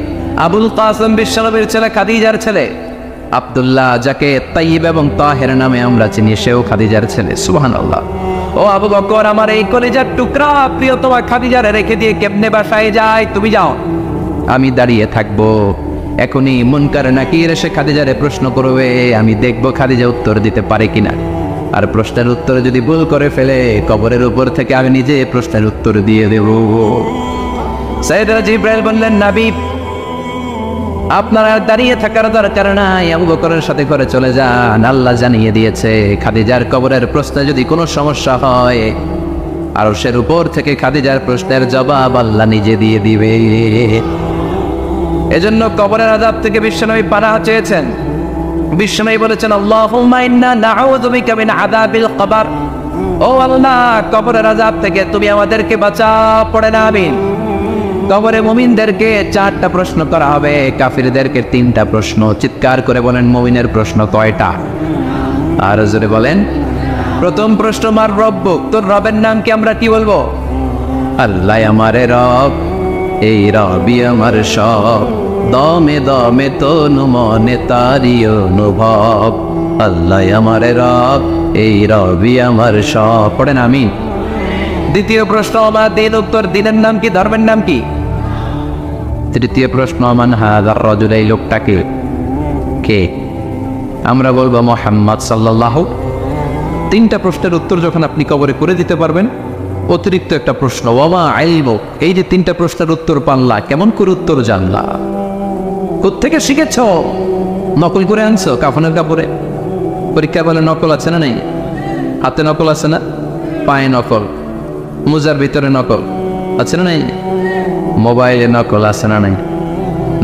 আবুল কাসেম বিশ্বনবীর ছেলে খাদিজার ছেলে, আব্দুল্লাহ যাকে তাইয়্যিব এবং তাহের নামে আমরা চিনি, সেও খাদিজার ছেলে। সুবহানাল্লাহ। ও আবু বকর, আমার এই কলিজার টুকরা প্রিয়তমা খাদিজারে রেখে দিয়ে কেমনে বাসায় যায়? তুমি যাও, আমি দাঁড়িয়ে থাকবো। এখনই মুনকার নাকির এসে খাদিজারে প্রশ্ন করবে, আমি দেখবো খাদিজা উত্তর দিতে পারে কিনা। আর প্রশ্নের উত্তরে যদি ভুল করে ফেলে, কবরের উপর থেকে আমি নিজে প্রশ্নের উত্তর দিয়ে দেব। সাইয়েদনা জিবরাইল বললেন নবী আপনারা দাঁড়িয়ে থাকার দরকার নাই, আবু বকরের সাথে করে চলে যান। আল্লাহ জানিয়ে দিয়েছে খাদিজার কবরের প্রশ্নে যদি কোনো সমস্যা হয়, আরশের উপর থেকে খাদিজার প্রশ্নের জবাব আল্লাহ নিজে দিয়ে দিবে। এজন্য কবরের আযাব থেকে বিশ্বনবী পানাহ চেয়েছেন। বিশ্বনবী বলেছেন আল্লাহুম্মা ইন্না নাউযু বিকা মিন আযাবিল কবর। ও আল্লাহ, কবরের আযাব থেকে তুমি আমাদেরকে বাঁচাও। পড়েন আমিন। কবরে মুমিনদেরকে 4টা প্রশ্ন করা হবে, কাফিরদেরকে 3টা প্রশ্ন। চিৎকার করে বলেন মুমিনের প্রশ্ন কয়টা? আর জোরে বলেন। প্রথম প্রশ্ন মার রব্বুক, তোর রবের নাম কি? আমরা কি বলবো? আল্লাহ আমারে রব, এই রবি আমার সব, দমে দমে তনু মনে তারি অনুভব। আল্লাহ আমারে রব, এই রবি আমার সব। পড়েন আমিন। দ্বিতীয় প্রশ্ন, আমার দিন উত্তর দিনের নাম কি, ধর্মের নাম কি? তৃতীয় প্রশ্ন, মান হাযার রাজুল, এই লোকটাকে কে? আমরা বলবো মুহাম্মদ সাল্লাল্লাহু। তিনটা প্রশ্নের উত্তর যখন আপনি কবরে করে দিতে পারবেন, অতিরিক্ত একটা প্রশ্ন, ওয়ামা ইলমু, এই যে তিনটা প্রশ্নের উত্তর পাল্লা, কেমন করে উত্তর জানলা? কোত্থেকে শিখেছ? নকল করে আনছো কাফনের কাপড়ে? পরীক্ষা বলে নকল আছে না নেই? হাতে নকল আছে না? পায়ে নকল, মোজার ভিতরে নকল আছে না নেই? মোবাইলে নকল আছে না নেই?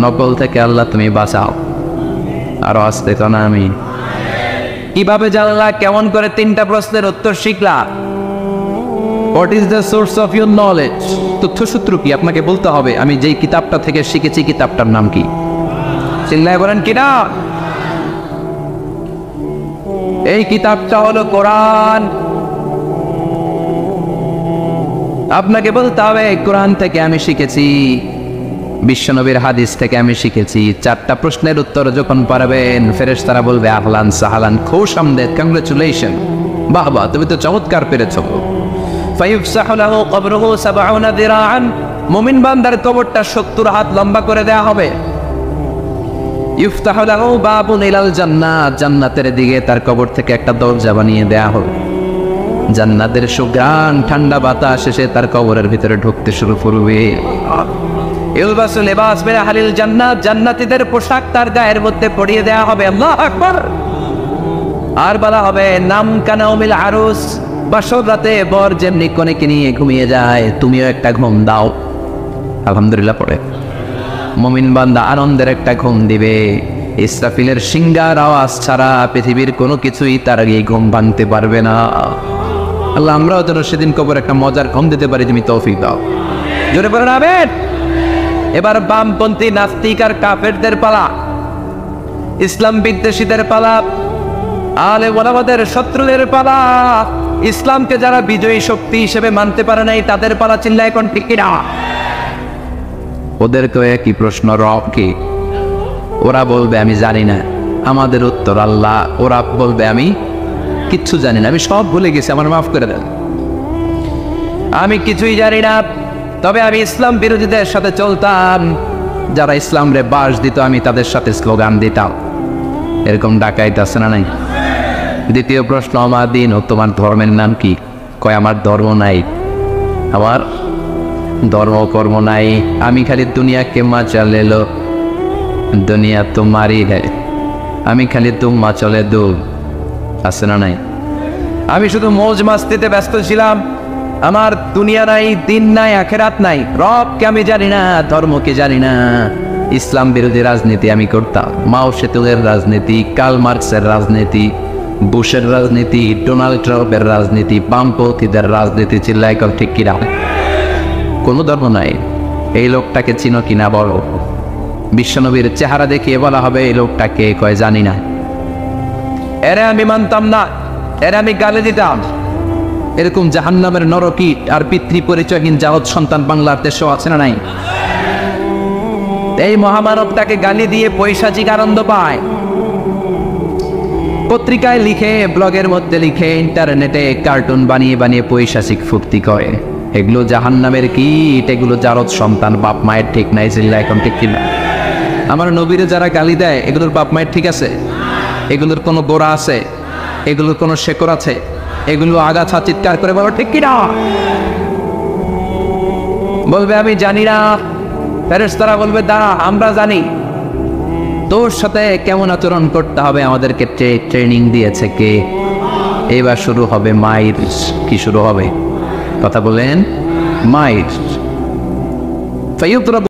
নকল থেকে আল্লাহ তুমি বাঁচাও। আরো আসতে তো না আমি। কিভাবে জানলা, কেমন করে তিনটা প্রশ্নের উত্তর শিখলা? What is the source of your knowledge? তথ্যসূত্র কি? আপনাকে বলতে হবে আমি যেই কিতাবটা থেকে শিখেছি কিতাবটার নাম কি। চিল্লায় বলেন কিনা? এই কিতাবটা হলো কোরআন। আপনাকে বলতে হবে কোরআন থেকে আমি শিখেছি, বিশ্বনবীর হাদিস থেকে আমি শিখেছি। চারটা প্রশ্নের উত্তর যখন পারবেন, ফেরেশতারা বলবে আহলান সাহালান, খুশ আমদেদ, কংগ্রেচুলেশন, বাহ বাহ, তুমি তো চমৎকার পেরেছো। ফায়ুফসাহু লাহু কবরুহু ৭০ যিরাআন, মুমিন বান্দার কবরটা ৭০ হাত লম্বা করে দেয়া হবে। ইফতাহু লাহু বাবুন ইলাল জান্নাত, জান্নাতের দিকে তার কবর থেকে একটা দরজা বানিয়ে দেয়া হবে। জান্নাতের সুঘ্রাণ ঠান্ডা বাতাস এসে তার কবরের ভিতরে ঢুকতে শুরু করবে। ইলবাসু লিবাস মিন আহলিল জান্নাত, জান্নাতীদের পোশাক তার গায়ের মধ্যে পরিয়ে দেয়া হবে। আল্লাহু আকবার। আর বলা হবে নাম কানাউমিল আরুস, বাসর রাতে বর যেমনি কনেকে নিয়ে ঘুমিয়ে যায়, তুমিও একটা ঘুম দাও। আলহামদুলিল্লাহ পড়ে মুমিন বান্দা আনন্দের একটা ঘুম দিবে। ইসরাফিলের সিংগার আওয়াজ ছাড়া পৃথিবীর কোনো কিছুই তার আগে ঘুম ভাঙতে পারবে না। আল্লাহ আমরাও যেন সেদিন কবর একটা মজার ঘুম দিতে পারি, তুমি তৌফিক দাও। জোরে বলেন আমিন। এবার বামপন্থী নাস্তিক আর কাফেরদের পালা, ইসলাম বিদ্বেষীদের পালা, আলে ওলামাদের শত্রুদের পালা, ইসলামকে যারা বিজয়ী শক্তি হিসেবে মানতে পারে নাই তাদের পালা। চিল্লায় এখন ঠিক কিনা? ওদেরকে একই প্রশ্ন, রব কি? ওরা বলবে আমি জানি না। আমাদের উত্তর আল্লাহ। ওরা বলবে আমি কিচ্ছু জানি না, আমি সব ভুলে গেছি, আমার মাফ করে দেন, আমি কিছুই জানি না। তবে আমি ইসলাম বিরোধীদের সাথে চলতাম, যারা ইসলাম রে বাস দিত আমি তাদের সাথে স্লোগান দিতাম। এরকম ডাকাইত আছে না নাই? দ্বিতীয় প্রশ্ন, আমার দিন ও তোমার ধর্মের নাম কি? কয় আমার ধর্ম নাই, আমার ধর্ম কর্ম নাই, আমি খালি দুনিয়াকে মাচালে লো, দুনিয়া তোমারই হ্যায়, আমি খালি তুম্মা চলে দু, আছে না নাই? আমি শুধু মৌজ মাস্তিতে ব্যস্ত ছিলাম, আমার দুনিয়া নাই, দিন নাই, আখেরাত নাই, রবকে আমি জানি না, ধর্মকে জানি না। ইসলাম বিরোধী রাজনীতি আমি করতাম, মাও সেতুলের রাজনীতি, কার্ল মার্কসের রাজনীতি, বুশের রাজনীতি, ডোনাল্ড ট্রাম্পের রাজনীতি, বামপন্থীদের রাজনীতি। চিল্লাই কর ঠিক কিনা? কোনো ধর্ম নাই। এই লোকটাকে চিনো কিনা বলো। বিশ্বনবীর চেহারা দেখিয়ে বলা হবে এই লোকটাকে, কয় জানি না। এরে আমি মানতাম না, এরে আমি গালি দিতাম। এরকম জাহান্নামের নরকীট আর পিতৃ পরিচয়হীন জাহদ সন্তান বাংলার দেশেও আছে না নাই? এই মহামানবটাকে গালি দিয়ে পৈশাচিক আনন্দ পায়। পত্রিকায় লিখে, ব্লগের মধ্যে লিখে, ইন্টারনেটে কার্টুন বানিয়ে বানিয়ে পৈশাচিক ফুর্তি করে। এগুলো জাহান্নামের কীট, এগুলো জারদ সন্তান, বাপ মায়ের ঠিক নাই। চিল্লা এখন ঠিক কিনা? আমার নবীরে যারা গালি দেয় এগুলোর বাপ মায়ের ঠিক আছে? এগুলোর কোনো গোড়া আছে? এগুলোর কোনো শেকড় আছে? এগুলো আগাছা চিৎকার করে বলো ঠিক কিনা? বলবে আমি জানি না। ফেরেশতারা বলবে দাঁড়া, আমরা জানি। তোর সাথে কেমন আচরণ করতে হবে আমাদেরকে ট্রেনিং দিয়েছে কে? এবার শুরু হবে মাইর। কি শুরু হবে? কথা বলেন, মাইর।